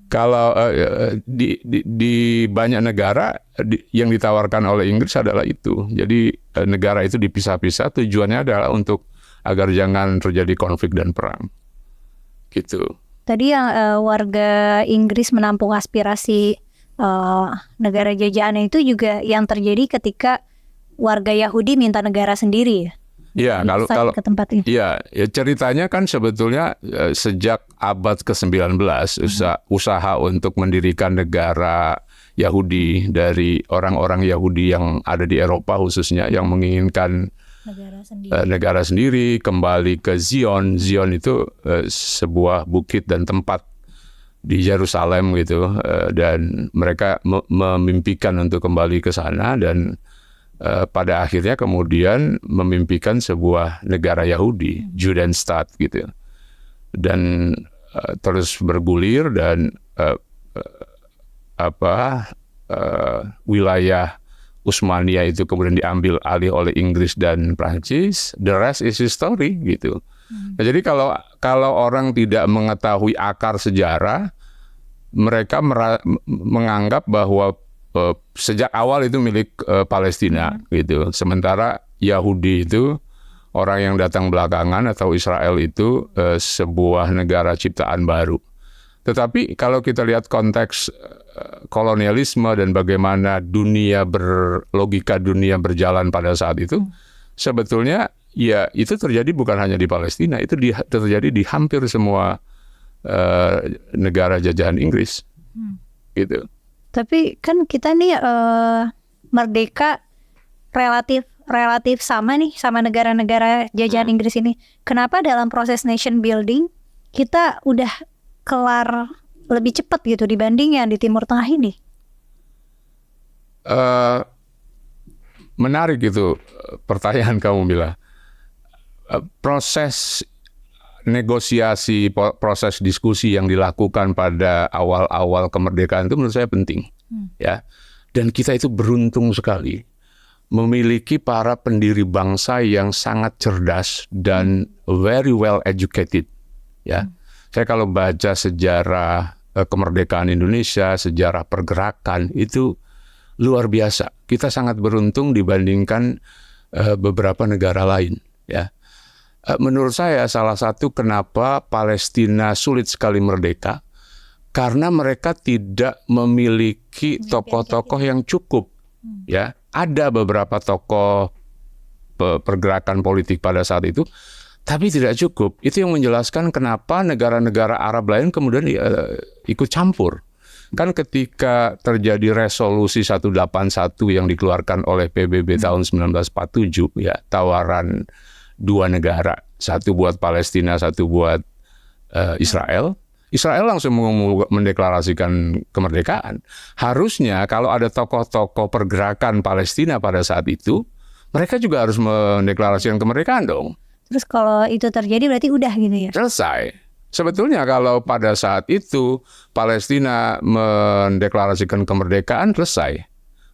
Kalau di banyak negara yang ditawarkan oleh Inggris adalah itu. Jadi negara itu dipisah-pisah, tujuannya adalah untuk agar jangan terjadi konflik dan perang. Gitu. Tadi yang warga Inggris menampung aspirasi negara jajahannya itu juga yang terjadi ketika warga Yahudi minta negara sendiri, ya? Ya, kalau ke tempat ini. Ya, ceritanya kan sebetulnya sejak abad ke-19 usaha untuk mendirikan negara Yahudi dari orang-orang Yahudi yang ada di Eropa khususnya yang menginginkan negara sendiri, kembali ke Zion. Zion itu sebuah bukit dan tempat di Yerusalem gitu, dan mereka memimpikan untuk kembali ke sana dan pada akhirnya kemudian memimpikan sebuah negara Yahudi, Judenstaat gitu, dan terus bergulir dan wilayah Utsmania itu kemudian diambil alih oleh Inggris dan Prancis. The rest is history gitu. Nah, jadi kalau orang tidak mengetahui akar sejarah, mereka menganggap bahwa sejak awal itu milik Palestina gitu. Sementara Yahudi itu orang yang datang belakangan, atau Israel itu sebuah negara ciptaan baru. Tetapi kalau kita lihat konteks kolonialisme dan bagaimana logika dunia berjalan pada saat itu, sebetulnya ya itu terjadi bukan hanya di Palestina, itu terjadi di hampir semua negara jajahan Inggris, gitu. Tapi kan kita nih merdeka relatif sama nih sama negara-negara jajahan Inggris ini. Kenapa dalam proses nation building kita udah kelar lebih cepat gitu dibanding yang di Timur Tengah ini? Menarik itu pertanyaan kamu, Mila. Proses negosiasi, proses diskusi yang dilakukan pada awal-awal kemerdekaan itu menurut saya penting, ya. Dan kita itu beruntung sekali memiliki para pendiri bangsa yang sangat cerdas dan very well educated, ya. Saya kalau baca sejarah kemerdekaan Indonesia, sejarah pergerakan itu luar biasa. Kita sangat beruntung dibandingkan beberapa negara lain, ya. Menurut saya salah satu kenapa Palestina sulit sekali merdeka, karena mereka tidak memiliki tokoh-tokoh yang cukup. Ya, ada beberapa tokoh pergerakan politik pada saat itu, tapi tidak cukup. Itu yang menjelaskan kenapa negara-negara Arab lain kemudian ikut campur. Kan ketika terjadi resolusi 181 yang dikeluarkan oleh PBB tahun 1947 ya, tawaran 2 negara, satu buat Palestina, satu buat Israel. Israel langsung mendeklarasikan kemerdekaan. Harusnya kalau ada tokoh-tokoh pergerakan Palestina pada saat itu, mereka juga harus mendeklarasikan kemerdekaan dong. Terus kalau itu terjadi berarti udah gitu ya? Selesai. Sebetulnya kalau pada saat itu Palestina mendeklarasikan kemerdekaan, selesai.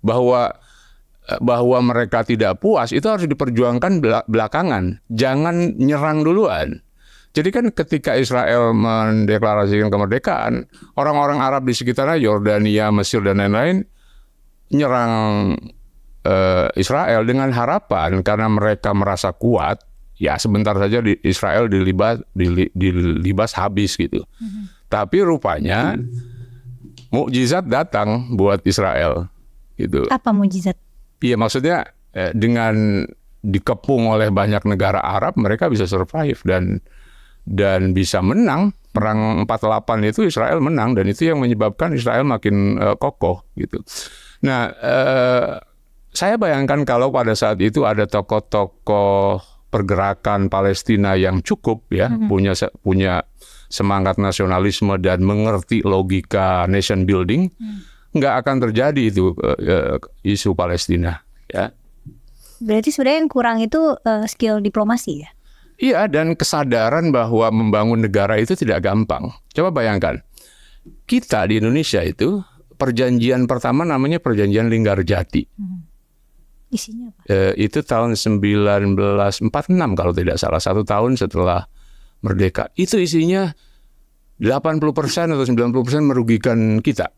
Bahwa mereka tidak puas itu harus diperjuangkan belakangan. Jangan nyerang duluan. Jadi kan ketika Israel mendeklarasikan kemerdekaan, orang-orang Arab di sekitarnya, Yordania, Mesir, dan lain-lain, nyerang Israel dengan harapan karena mereka merasa kuat, ya sebentar saja Israel dilibas habis gitu. Tapi rupanya mukjizat datang buat Israel gitu. Apa mukjizat? Iya, maksudnya dengan dikepung oleh banyak negara Arab, mereka bisa survive dan bisa menang. Perang 48 itu Israel menang, dan itu yang menyebabkan Israel makin kokoh gitu. Nah, saya bayangkan kalau pada saat itu ada tokoh-tokoh pergerakan Palestina yang cukup ya, punya semangat nasionalisme dan mengerti logika nation building, nggak akan terjadi itu isu Palestina ya. Berarti sebenarnya yang kurang itu skill diplomasi ya? Iya, dan kesadaran bahwa membangun negara itu tidak gampang. Coba bayangkan, kita di Indonesia itu perjanjian pertama namanya Perjanjian Linggarjati. Isinya apa? Itu tahun 1946 kalau tidak salah, 1 tahun setelah merdeka. Itu isinya 80% atau 90% merugikan kita.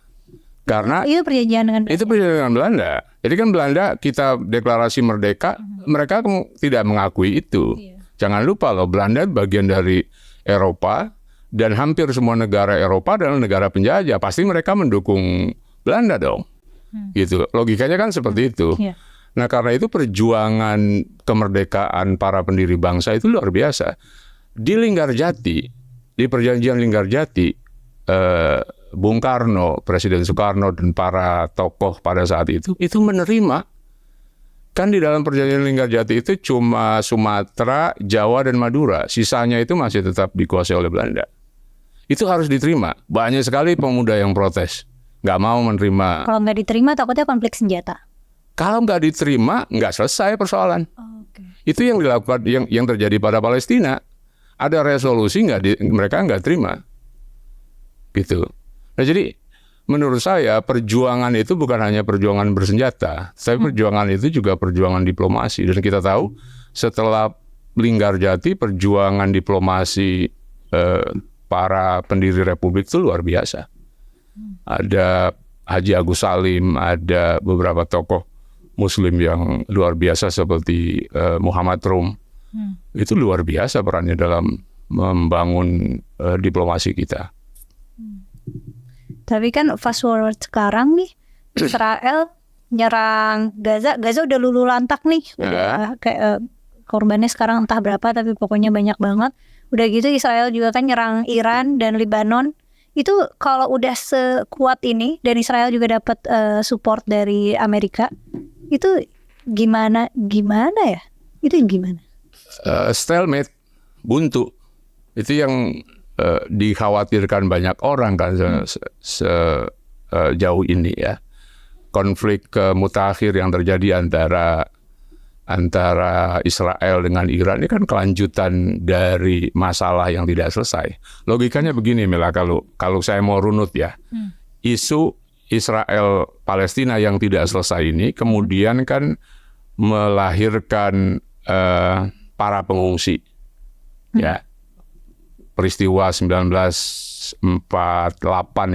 Karena itu perjanjian dengan Belanda. Itu perjanjian dengan Belanda. Jadi kan Belanda, kita deklarasi merdeka, mereka tidak mengakui itu. Iya. Jangan lupa loh, Belanda bagian dari Eropa, dan hampir semua negara Eropa adalah negara penjajah. Pasti mereka mendukung Belanda dong. Gitu. Logikanya kan seperti itu. Yeah. Nah, karena itu perjuangan kemerdekaan para pendiri bangsa itu luar biasa. Di Linggarjati, di perjanjian Linggarjati, Bung Karno, Presiden Soekarno, dan para tokoh pada saat itu menerima. Kan di dalam perjanjian Linggarjati itu cuma Sumatera, Jawa, dan Madura. Sisanya itu masih tetap dikuasai oleh Belanda. Itu harus diterima. Banyak sekali pemuda yang protes, nggak mau menerima. Kalau nggak diterima takutnya konflik senjata. Kalau nggak diterima, nggak selesai persoalan. Okay. Itu yang dilakukan, yang terjadi pada Palestina. Ada resolusi mereka nggak terima, gitu. Nah, jadi menurut saya perjuangan itu bukan hanya perjuangan bersenjata, tapi perjuangan itu juga perjuangan diplomasi. Dan kita tahu setelah Linggarjati, perjuangan diplomasi para pendiri Republik itu luar biasa. Ada Haji Agus Salim, ada beberapa tokoh Muslim yang luar biasa seperti Muhammad Rum. Itu luar biasa perannya dalam membangun diplomasi kita. Tapi kan fast forward sekarang nih, Israel nyerang Gaza udah lulu lantak nih, udah kayak korbannya sekarang entah berapa, tapi pokoknya banyak banget. Udah gitu Israel juga kan nyerang Iran dan Lebanon. Itu kalau udah sekuat ini dan Israel juga dapat support dari Amerika, itu gimana ya? Itu gimana? Stalemate, buntu. Itu yang dikhawatirkan banyak orang kan sejauh ini ya. Konflik mutakhir yang terjadi antara Israel dengan Iran ini kan kelanjutan dari masalah yang tidak selesai. Logikanya begini Mila, kalau saya mau runut ya. Isu Israel Palestina yang tidak selesai ini kemudian kan melahirkan para pengungsi. Ya. Peristiwa 1948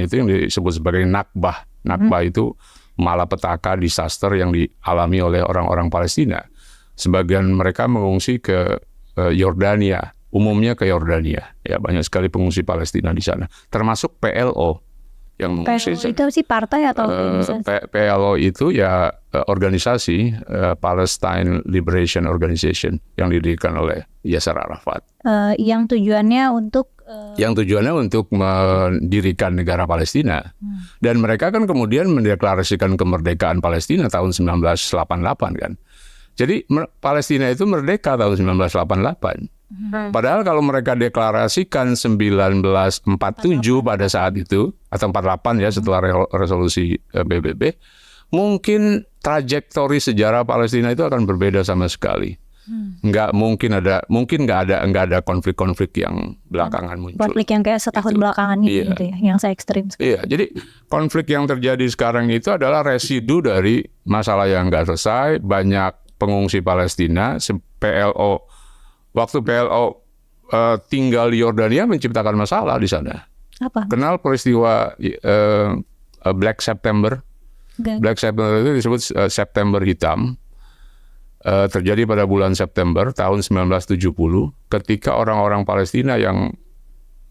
itu yang disebut sebagai Nakbah. Nakbah itu malapetaka, disaster yang dialami oleh orang-orang Palestina. Sebagian mereka mengungsi ke Yordania, umumnya ke Yordania. Ya, banyak sekali pengungsi Palestina di sana, termasuk PLO yang mengungsi. PLO itu sih partai atau PLO itu ya organisasi Palestine Liberation Organization yang didirikan oleh Yasser Arafat. Yang tujuannya untuk yang tujuannya untuk mendirikan negara Palestina. Dan mereka kan kemudian mendeklarasikan kemerdekaan Palestina tahun 1988 kan. Jadi Palestina itu merdeka tahun 1988. Padahal kalau mereka deklarasikan 1947 pada saat itu, atau 48 ya setelah resolusi PBB, mungkin trajektori sejarah Palestina itu akan berbeda sama sekali. Mungkin nggak ada konflik-konflik yang belakangan muncul. Konflik yang kayak setahun belakangan ini gitu ya, yang saya ekstrim. Iya, jadi konflik yang terjadi sekarang itu adalah residu dari masalah yang nggak selesai. Banyak pengungsi Palestina, waktu PLO tinggal di Yordania menciptakan masalah di sana. Apa? Kenal peristiwa Black September? Black September itu disebut September Hitam. Terjadi pada bulan September tahun 1970 ketika orang-orang Palestina yang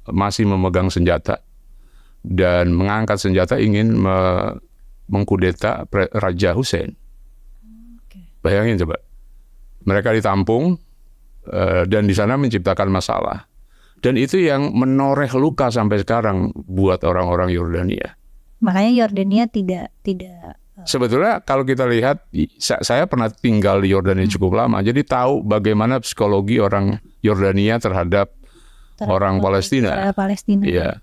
masih memegang senjata dan mengangkat senjata ingin mengkudeta Raja Hussein. Bayangin coba, mereka ditampung dan di sana menciptakan masalah. Dan itu yang menoreh luka sampai sekarang buat orang-orang Yordania. Makanya Yordania tidak sebetulnya kalau kita lihat, saya pernah tinggal di Yordania cukup lama, jadi tahu bagaimana psikologi orang Yordania terhadap orang Palestina. Iya.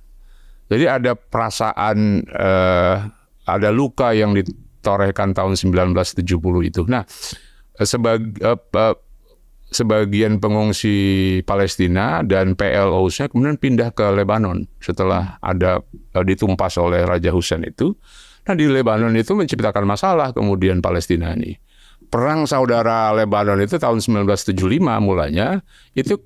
Jadi ada perasaan, ada luka yang ditorehkan tahun 1970 itu. Nah, sebagian pengungsi Palestina dan PLO-nya kemudian pindah ke Lebanon setelah ada ditumpas oleh Raja Hussein itu. Nah, di Lebanon itu menciptakan masalah kemudian Palestina ini. Perang saudara Lebanon itu tahun 1975 mulanya itu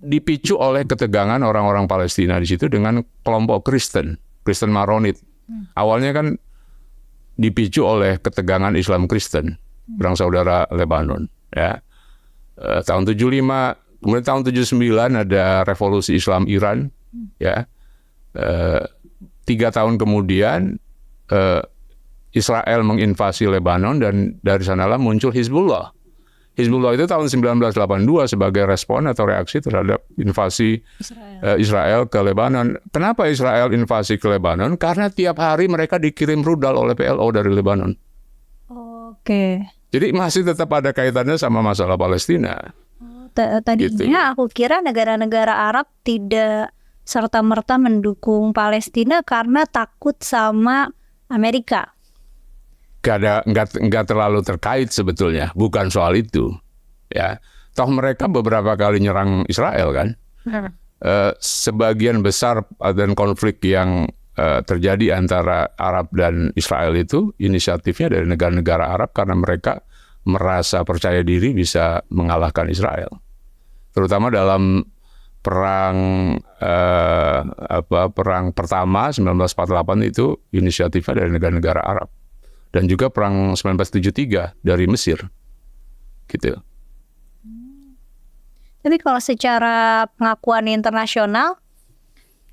dipicu oleh ketegangan orang-orang Palestina di situ dengan kelompok Kristen Maronit. Awalnya kan dipicu oleh ketegangan Islam Kristen, perang saudara Lebanon. Ya, tahun 75, kemudian tahun 79 ada revolusi Islam Iran. Ya, 3 tahun kemudian Israel menginvasi Lebanon dan dari sanalah muncul Hizbullah. Hizbullah itu tahun 1982 sebagai respon atau reaksi terhadap invasi Israel ke Lebanon. Kenapa Israel invasi ke Lebanon? Karena tiap hari mereka dikirim rudal oleh PLO dari Lebanon. Oke. Jadi masih tetap ada kaitannya sama masalah Palestina. Tadinya aku kira negara-negara Arab tidak serta-merta mendukung Palestina karena takut sama Amerika. Nggak terlalu terkait sebetulnya, bukan soal itu. Ya, toh mereka beberapa kali nyerang Israel kan. Sebagian besar dan konflik yang terjadi antara Arab dan Israel itu inisiatifnya dari negara-negara Arab karena mereka merasa percaya diri bisa mengalahkan Israel. Terutama dalam perang pertama 1948 itu inisiatifnya dari negara-negara Arab dan juga perang 1973 dari Mesir gitu. Tapi kalau secara pengakuan internasional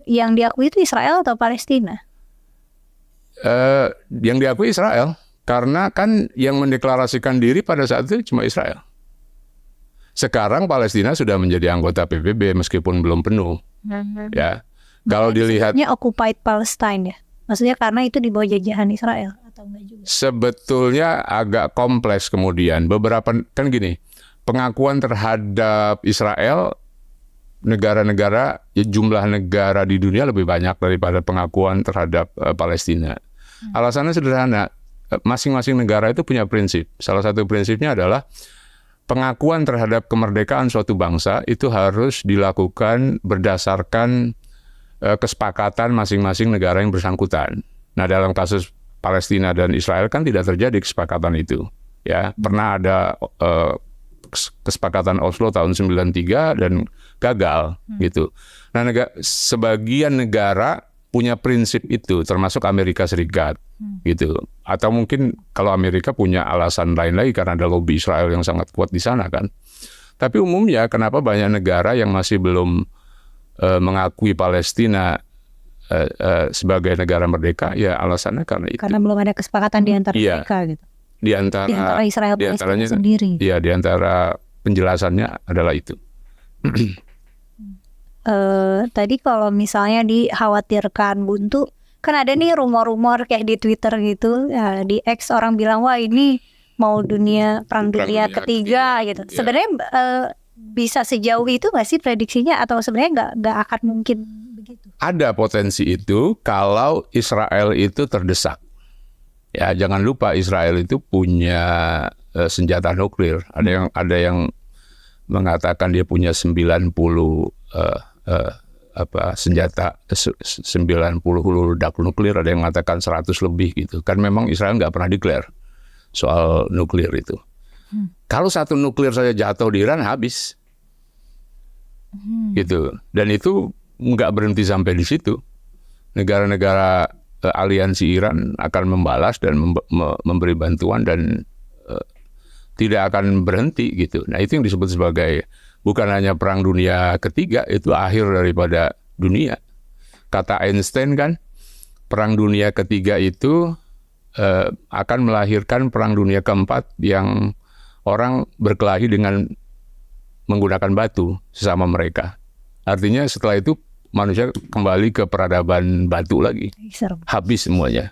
yang diakui itu Israel atau Palestina? Yang diakui Israel karena kan yang mendeklarasikan diri pada saat itu cuma Israel. Sekarang Palestina sudah menjadi anggota PBB meskipun belum penuh. Ya, kalau dilihatnya occupied Palestine ya, maksudnya karena itu di bawah jajahan Israel atau enggak juga? Sebetulnya agak kompleks kemudian. Beberapa kan gini, pengakuan terhadap Israel negara-negara, jumlah negara di dunia lebih banyak daripada pengakuan terhadap Palestina. Alasannya sederhana, masing-masing negara itu punya prinsip. Salah satu prinsipnya adalah pengakuan terhadap kemerdekaan suatu bangsa itu harus dilakukan berdasarkan kesepakatan masing-masing negara yang bersangkutan. Nah, dalam kasus Palestina dan Israel kan tidak terjadi kesepakatan itu. Ya, pernah ada kesepakatan Oslo tahun 93 dan gagal gitu. Nah, sebagian negara punya prinsip itu, termasuk Amerika Serikat gitu. Atau mungkin kalau Amerika punya alasan lain lagi karena ada lobby Israel yang sangat kuat di sana kan. Tapi umumnya kenapa banyak negara yang masih belum mengakui Palestina sebagai negara merdeka? Ya alasannya karena itu. Karena belum ada kesepakatan di antara mereka gitu. Di antara Israel dan Palestina sendiri. Iya, di antara penjelasannya adalah itu. tadi kalau misalnya dikhawatirkan buntu, kan ada nih rumor-rumor kayak di Twitter gitu, di X orang bilang wah ini mau perang dunia ketiga gitu. Ya. Sebenarnya bisa sejauh itu nggak sih prediksinya, atau sebenarnya nggak akan mungkin begitu? Ada potensi itu kalau Israel itu terdesak. Ya, jangan lupa Israel itu punya senjata nuklir. Ada yang mengatakan dia punya 90 senjata 90 hulu ledak nuklir, ada yang mengatakan 100 lebih gitu. Kan memang Israel nggak pernah declare soal nuklir itu. Kalau satu nuklir saja jatuh di Iran habis. Gitu. Dan itu nggak berhenti sampai di situ. Negara-negara aliansi Iran akan membalas dan memberi bantuan dan tidak akan berhenti gitu. Nah, itu yang disebut sebagai bukan hanya perang dunia ketiga, itu akhir daripada dunia. Kata Einstein kan, perang dunia ketiga itu akan melahirkan perang dunia keempat yang orang berkelahi dengan menggunakan batu sesama mereka. Artinya setelah itu manusia kembali ke peradaban batu lagi. Serem. Habis semuanya.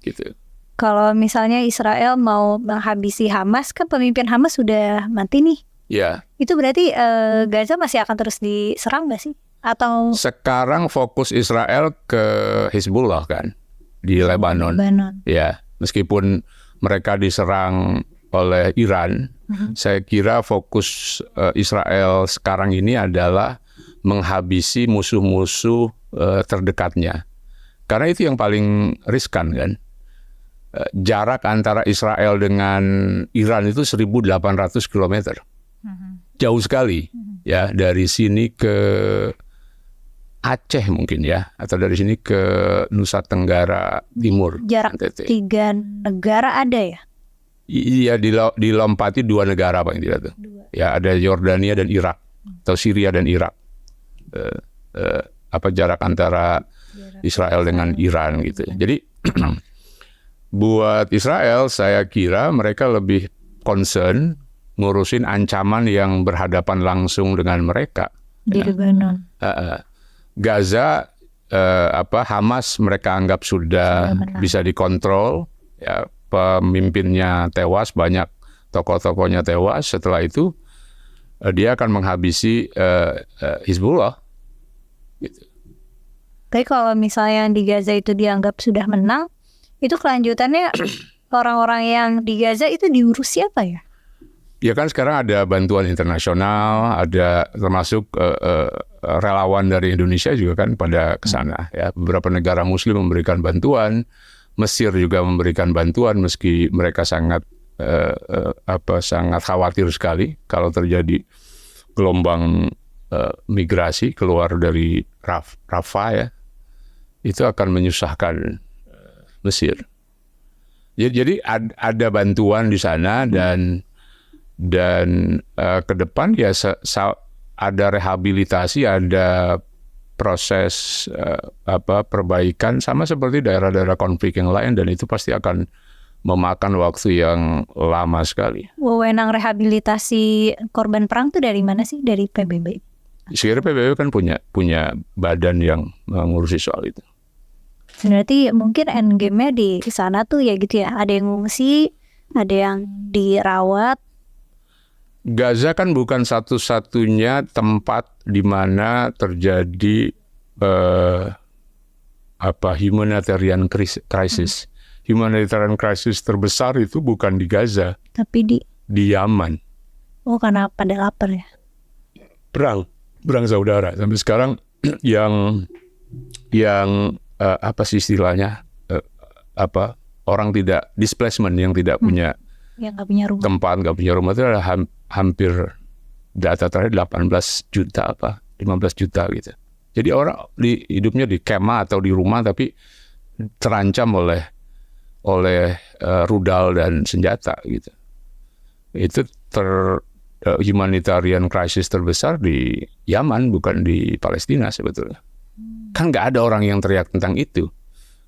Gitu. Kalau misalnya Israel mau menghabisi Hamas, kan pemimpin Hamas sudah mati nih. Ya. Itu berarti Gaza masih akan terus diserang nggak sih? Atau sekarang fokus Israel ke Hizbullah kan di Lebanon. Ya, meskipun mereka diserang oleh Iran, saya kira fokus Israel sekarang ini adalah menghabisi musuh-musuh terdekatnya. Karena itu yang paling riskan kan. Jarak antara Israel dengan Iran itu 1.800 km. Jauh sekali. Ya, dari sini ke Aceh mungkin ya, atau dari sini ke Nusa Tenggara Timur. Jarak NTT. 3 negara ada ya? Iya, dilompati 2 negara paling tidak tuh. Ya, ada Yordania dan Irak, atau Syria dan Irak. Jarak antara Israel dengan Iran gitu. Jadi buat Israel saya kira mereka lebih concern ngurusin ancaman yang berhadapan langsung dengan mereka. Di Lebanon. Gaza, Hamas mereka anggap sudah bisa dikontrol. Ya, pemimpinnya tewas, banyak tokoh-tokohnya tewas. Setelah itu dia akan menghabisi Hizbullah. Gitu. Tapi kalau misalnya di Gaza itu dianggap sudah menang, itu kelanjutannya orang-orang yang di Gaza itu diurus siapa ya? Ya kan sekarang ada bantuan internasional, ada termasuk relawan dari Indonesia juga kan pada ke sana. Ya, beberapa negara Muslim memberikan bantuan, Mesir juga memberikan bantuan meski mereka sangat sangat khawatir sekali kalau terjadi gelombang migrasi keluar dari Rafah ya, itu akan menyusahkan Mesir. Jadi ada bantuan di sana dan ke depan ya ada rehabilitasi, ada proses perbaikan sama seperti daerah-daerah konflik yang lain, dan itu pasti akan memakan waktu yang lama sekali. Wewenang rehabilitasi korban perang itu dari mana sih? Dari PBB? Sekarang PBB kan punya badan yang mengurusi soal itu. Berarti mungkin endgame-nya di sana tuh ya gitu ya. Ada yang ngungsi, ada yang dirawat. Gaza kan bukan satu-satunya tempat di mana terjadi humanitarian crisis. Humanitarian crisis terbesar itu bukan di Gaza, tapi di Yaman. Oh, karena pada lapar ya. Perang saudara. Sampai sekarang yang apa sih istilahnya? Orang tidak displacement, yang tidak punya yang nggak punya rumah. Tempat, nggak punya rumah itu adalah hampir data terakhir 18 juta 15 juta gitu. Jadi orang hidupnya di kemah atau di rumah tapi terancam oleh rudal dan senjata gitu. Itu humanitarian crisis terbesar di Yaman, bukan di Palestina sebetulnya. Kan nggak ada orang yang teriak tentang itu.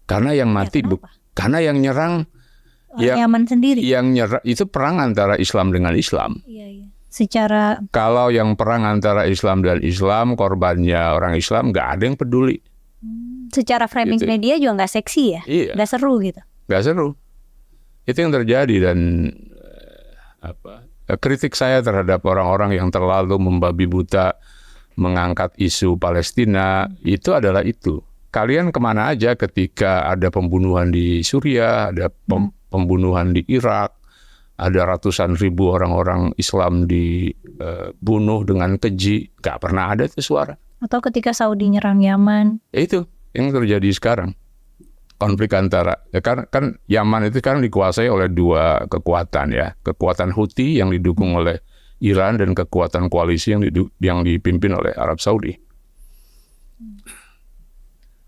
Karena yang mati karena yang nyerang Yaman sendiri. Yang nyerang itu perang antara Islam dengan Islam. Iya. secara Kalau yang perang antara Islam dan Islam, korbannya orang Islam, nggak ada yang peduli. secara framing Gitu. media juga nggak seksi ya, Iya. nggak seru gitu. Nggak seru. Itu yang terjadi dan kritik saya terhadap orang-orang yang terlalu membabi buta mengangkat isu Palestina itu adalah itu. Kalian kemana aja ketika ada pembunuhan di Suriah, ada pembunuhan di Irak, ada ratusan ribu orang-orang Islam dibunuh dengan keji, nggak pernah ada itu suara. Atau ketika Saudi nyerang Yaman. Itu yang terjadi sekarang. Konflik antara, kan Yaman itu sekarang dikuasai oleh dua kekuatan ya. Kekuatan Houthi yang didukung oleh Iran dan kekuatan koalisi yang dipimpin oleh Arab Saudi.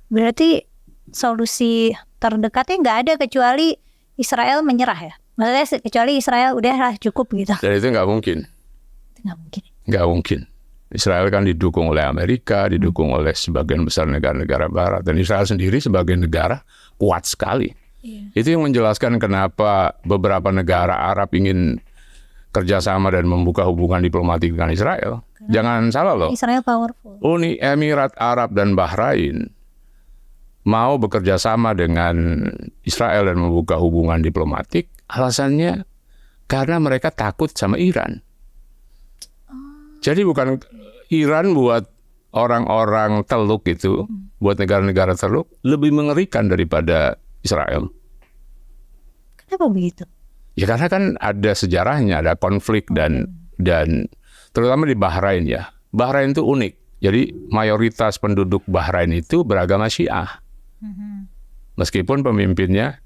Berarti solusi terdekatnya nggak ada kecuali Israel menyerah ya. Maksudnya kecuali Israel udahlah cukup gitu. Dan itu nggak mungkin. Itu nggak mungkin. Nggak mungkin. Israel kan didukung oleh Amerika, didukung oleh sebagian besar negara-negara Barat. Dan Israel sendiri sebagai negara kuat sekali. Itu yang menjelaskan kenapa beberapa negara Arab ingin kerjasama dan membuka hubungan diplomatik dengan Israel. Jangan salah loh. Israel powerful. Uni Emirat Arab dan Bahrain mau bekerja sama dengan Israel dan membuka hubungan diplomatik, alasannya karena mereka takut sama Iran. Jadi bukan Iran buat orang-orang Teluk itu, buat negara-negara Teluk, lebih mengerikan daripada Israel. Kenapa begitu? Ya karena kan ada sejarahnya, ada konflik dan terutama di Bahrain ya. Bahrain itu unik. Jadi mayoritas penduduk Bahrain itu beragama Syiah. Meskipun pemimpinnya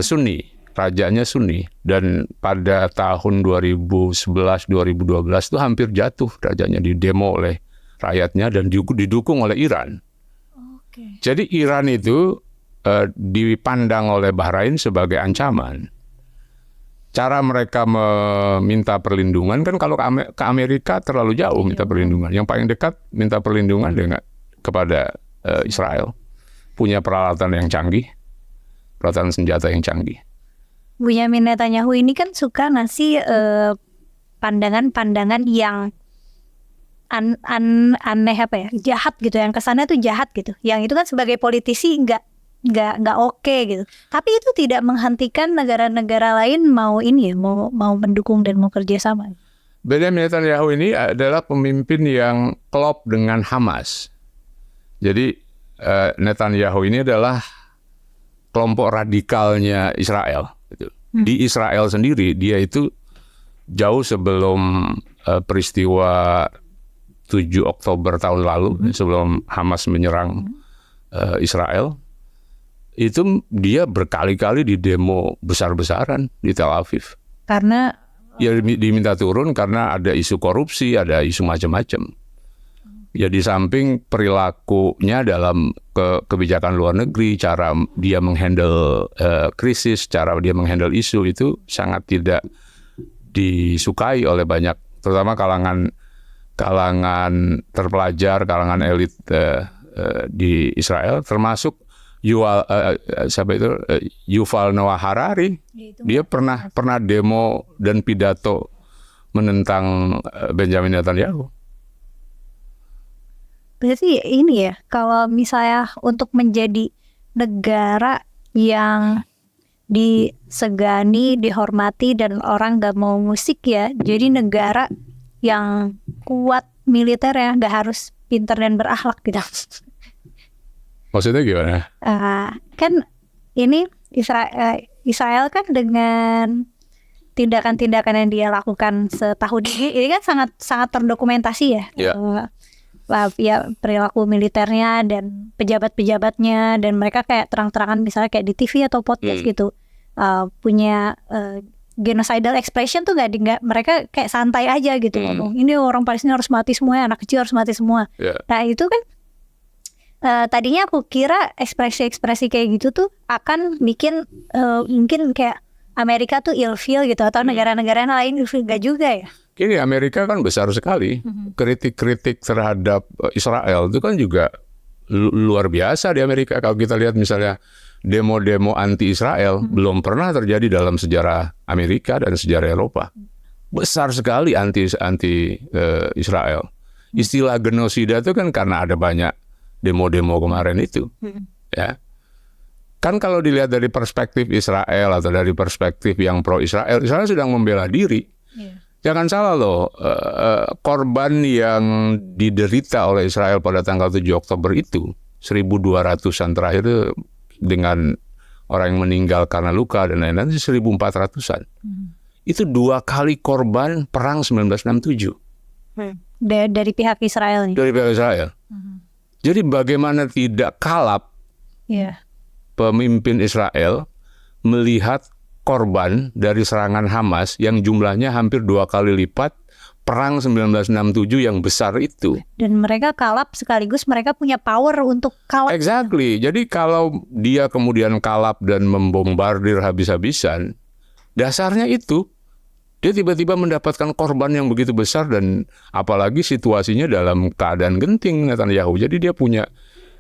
Sunni, rajanya Sunni. Dan pada tahun 2011-2012 itu hampir jatuh rajanya, didemo oleh rakyatnya dan didukung oleh Iran. Jadi Iran itu dipandang oleh Bahrain sebagai ancaman. Cara mereka meminta perlindungan kan kalau ke Amerika terlalu jauh minta perlindungan. Yang paling dekat minta perlindungan kepada Israel. Punya peralatan yang canggih, peralatan senjata yang canggih. Benyamin Netanyahu ini kan suka ngasih pandangan-pandangan yang aneh apa ya, jahat gitu, yang kesannya tuh jahat gitu. Yang itu kan sebagai politisi nggak oke gitu. Tapi itu tidak menghentikan negara-negara lain mau mendukung dan mau kerjasama. Benyamin Netanyahu ini adalah pemimpin yang klop dengan Hamas. Jadi Netanyahu ini adalah kelompok radikalnya Israel. Gitu. Di Israel sendiri dia itu jauh sebelum peristiwa 7 Oktober tahun lalu, sebelum Hamas menyerang Israel, itu dia berkali-kali di demo besar-besaran di Tel Aviv. Karena ya diminta turun karena ada isu korupsi, ada isu macam-macam. Ya di samping perilakunya dalam kebijakan luar negeri, cara dia menghandle krisis, cara dia menghandle isu itu sangat tidak disukai oleh banyak, terutama kalangan terpelajar, kalangan elit di Israel, termasuk Yuval Noah Harari. Dia pernah demo dan pidato menentang Benjamin Netanyahu. Berarti ini ya, kalau misalnya untuk menjadi negara yang disegani, dihormati, dan orang gak mau musik ya, jadi negara yang kuat militer ya, gak harus pintar dan berakhlak gitu. Maksudnya gimana? Kan ini Israel kan dengan tindakan-tindakan yang dia lakukan setahun ini kan sangat terdokumentasi ya. Ya perilaku militernya dan pejabat-pejabatnya, dan mereka kayak terang-terangan misalnya kayak di TV atau podcast gitu punya genocidal expression tuh nggak mereka kayak santai aja gitu ngomong ini orang Palestina harus mati semua, anak kecil harus mati semua. Nah itu kan tadinya aku kira ekspresi-ekspresi kayak gitu tuh akan bikin mungkin kayak Amerika tuh ilfeel gitu, atau negara-negara lain ilfeel. Gak juga ya. Gini, Amerika kan besar sekali. Kritik-kritik terhadap Israel itu kan juga luar biasa di Amerika. Kalau kita lihat misalnya demo-demo anti-Israel belum pernah terjadi dalam sejarah Amerika dan sejarah Eropa. besar sekali anti Israel. Istilah genosida itu kan karena ada banyak demo-demo kemarin itu, ya. Kan kalau dilihat dari perspektif Israel atau dari perspektif yang pro Israel, Israel sedang membela diri. Jangan salah loh, korban yang diderita oleh Israel pada tanggal 7 Oktober itu 1.200-an terakhir itu, dengan orang yang meninggal karena luka dan lain-lain, 1.400-an. Itu 2 kali korban perang 1967. Dari pihak Israel nih. Dari pihak Israel. Jadi bagaimana tidak kalap pemimpin Israel melihat korban dari serangan Hamas yang jumlahnya hampir 2 kali lipat perang 1967 yang besar itu. Dan mereka kalap sekaligus mereka punya power untuk kalap. Exactly. Jadi kalau dia kemudian kalap dan membombardir habis-habisan, dasarnya itu dia tiba-tiba mendapatkan korban yang begitu besar, dan apalagi situasinya dalam keadaan genting Netanyahu. Jadi dia punya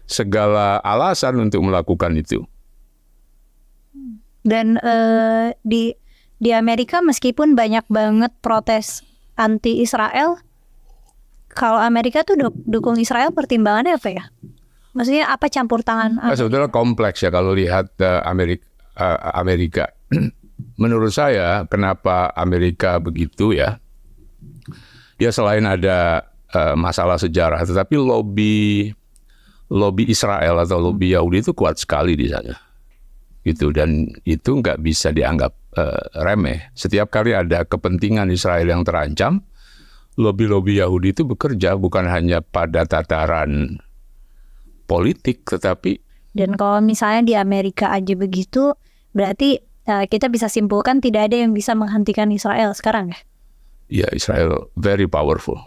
segala alasan untuk melakukan itu. Dan di Amerika meskipun banyak banget protes anti Israel, kalau Amerika tuh dukung Israel pertimbangannya apa ya? Maksudnya apa campur tangan? Sebetulnya kompleks ya kalau lihat Amerika. Menurut saya kenapa Amerika begitu ya? Ya selain ada masalah sejarah, tetapi lobby Israel atau lobby Yahudi itu kuat sekali di sana. Gitu, dan itu nggak bisa dianggap remeh. Setiap kali ada kepentingan Israel yang terancam, lobby Yahudi itu bekerja bukan hanya pada tataran politik, tetapi. Dan kalau misalnya di Amerika aja begitu, berarti kita bisa simpulkan tidak ada yang bisa menghentikan Israel sekarang ya? Ya, Israel very powerful.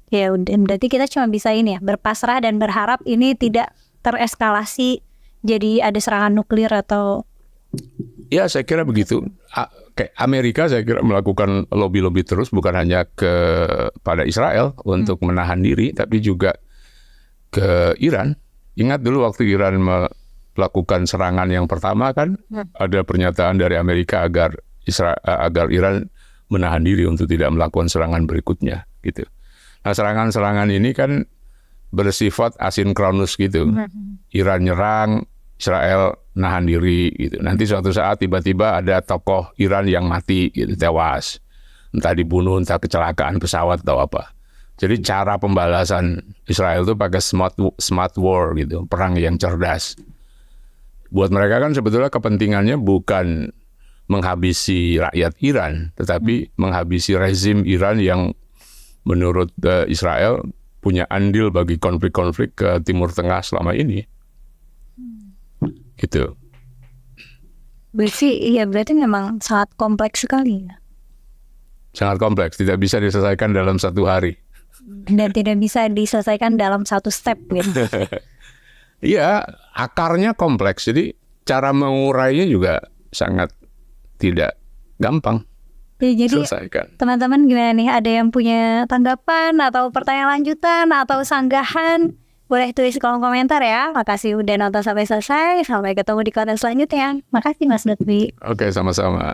Ya, berarti kita cuma bisa ini ya, berpasrah dan berharap ini tidak tereskalasi jadi ada serangan nuklir atau. Ya, saya kira begitu. Kayak Amerika saya kira melakukan lobby terus, bukan hanya pada Israel untuk menahan diri, tapi juga ke Iran. Ingat dulu waktu Iran melakukan serangan yang pertama kan, ada pernyataan dari Amerika agar Iran menahan diri untuk tidak melakukan serangan berikutnya, gitu. Nah, serangan-serangan ini kan bersifat asinkronus gitu. Iran nyerang, Israel nahan diri gitu. Nanti suatu saat tiba-tiba ada tokoh Iran yang mati gitu, tewas. Entah dibunuh, entah kecelakaan pesawat atau apa. Jadi cara pembalasan Israel itu pakai smart war gitu, perang yang cerdas. Buat mereka kan sebetulnya kepentingannya bukan menghabisi rakyat Iran, tetapi menghabisi rezim Iran yang menurut Israel punya andil bagi konflik-konflik ke Timur Tengah selama ini. Gitu. Berarti memang sangat kompleks sekali ya. Sangat kompleks, tidak bisa diselesaikan dalam 1 hari. Dan tidak bisa diselesaikan dalam 1 step gitu. Iya, akarnya kompleks. Jadi cara mengurainya juga sangat tidak gampang. Ya, jadi selesaikan. Teman-teman gimana nih? Ada yang punya tanggapan atau pertanyaan lanjutan atau sanggahan? Boleh tulis di kolom komentar ya. Makasih udah nonton sampai selesai. Sampai ketemu di konten selanjutnya. Makasih Mas Lutfi. Oke, sama-sama.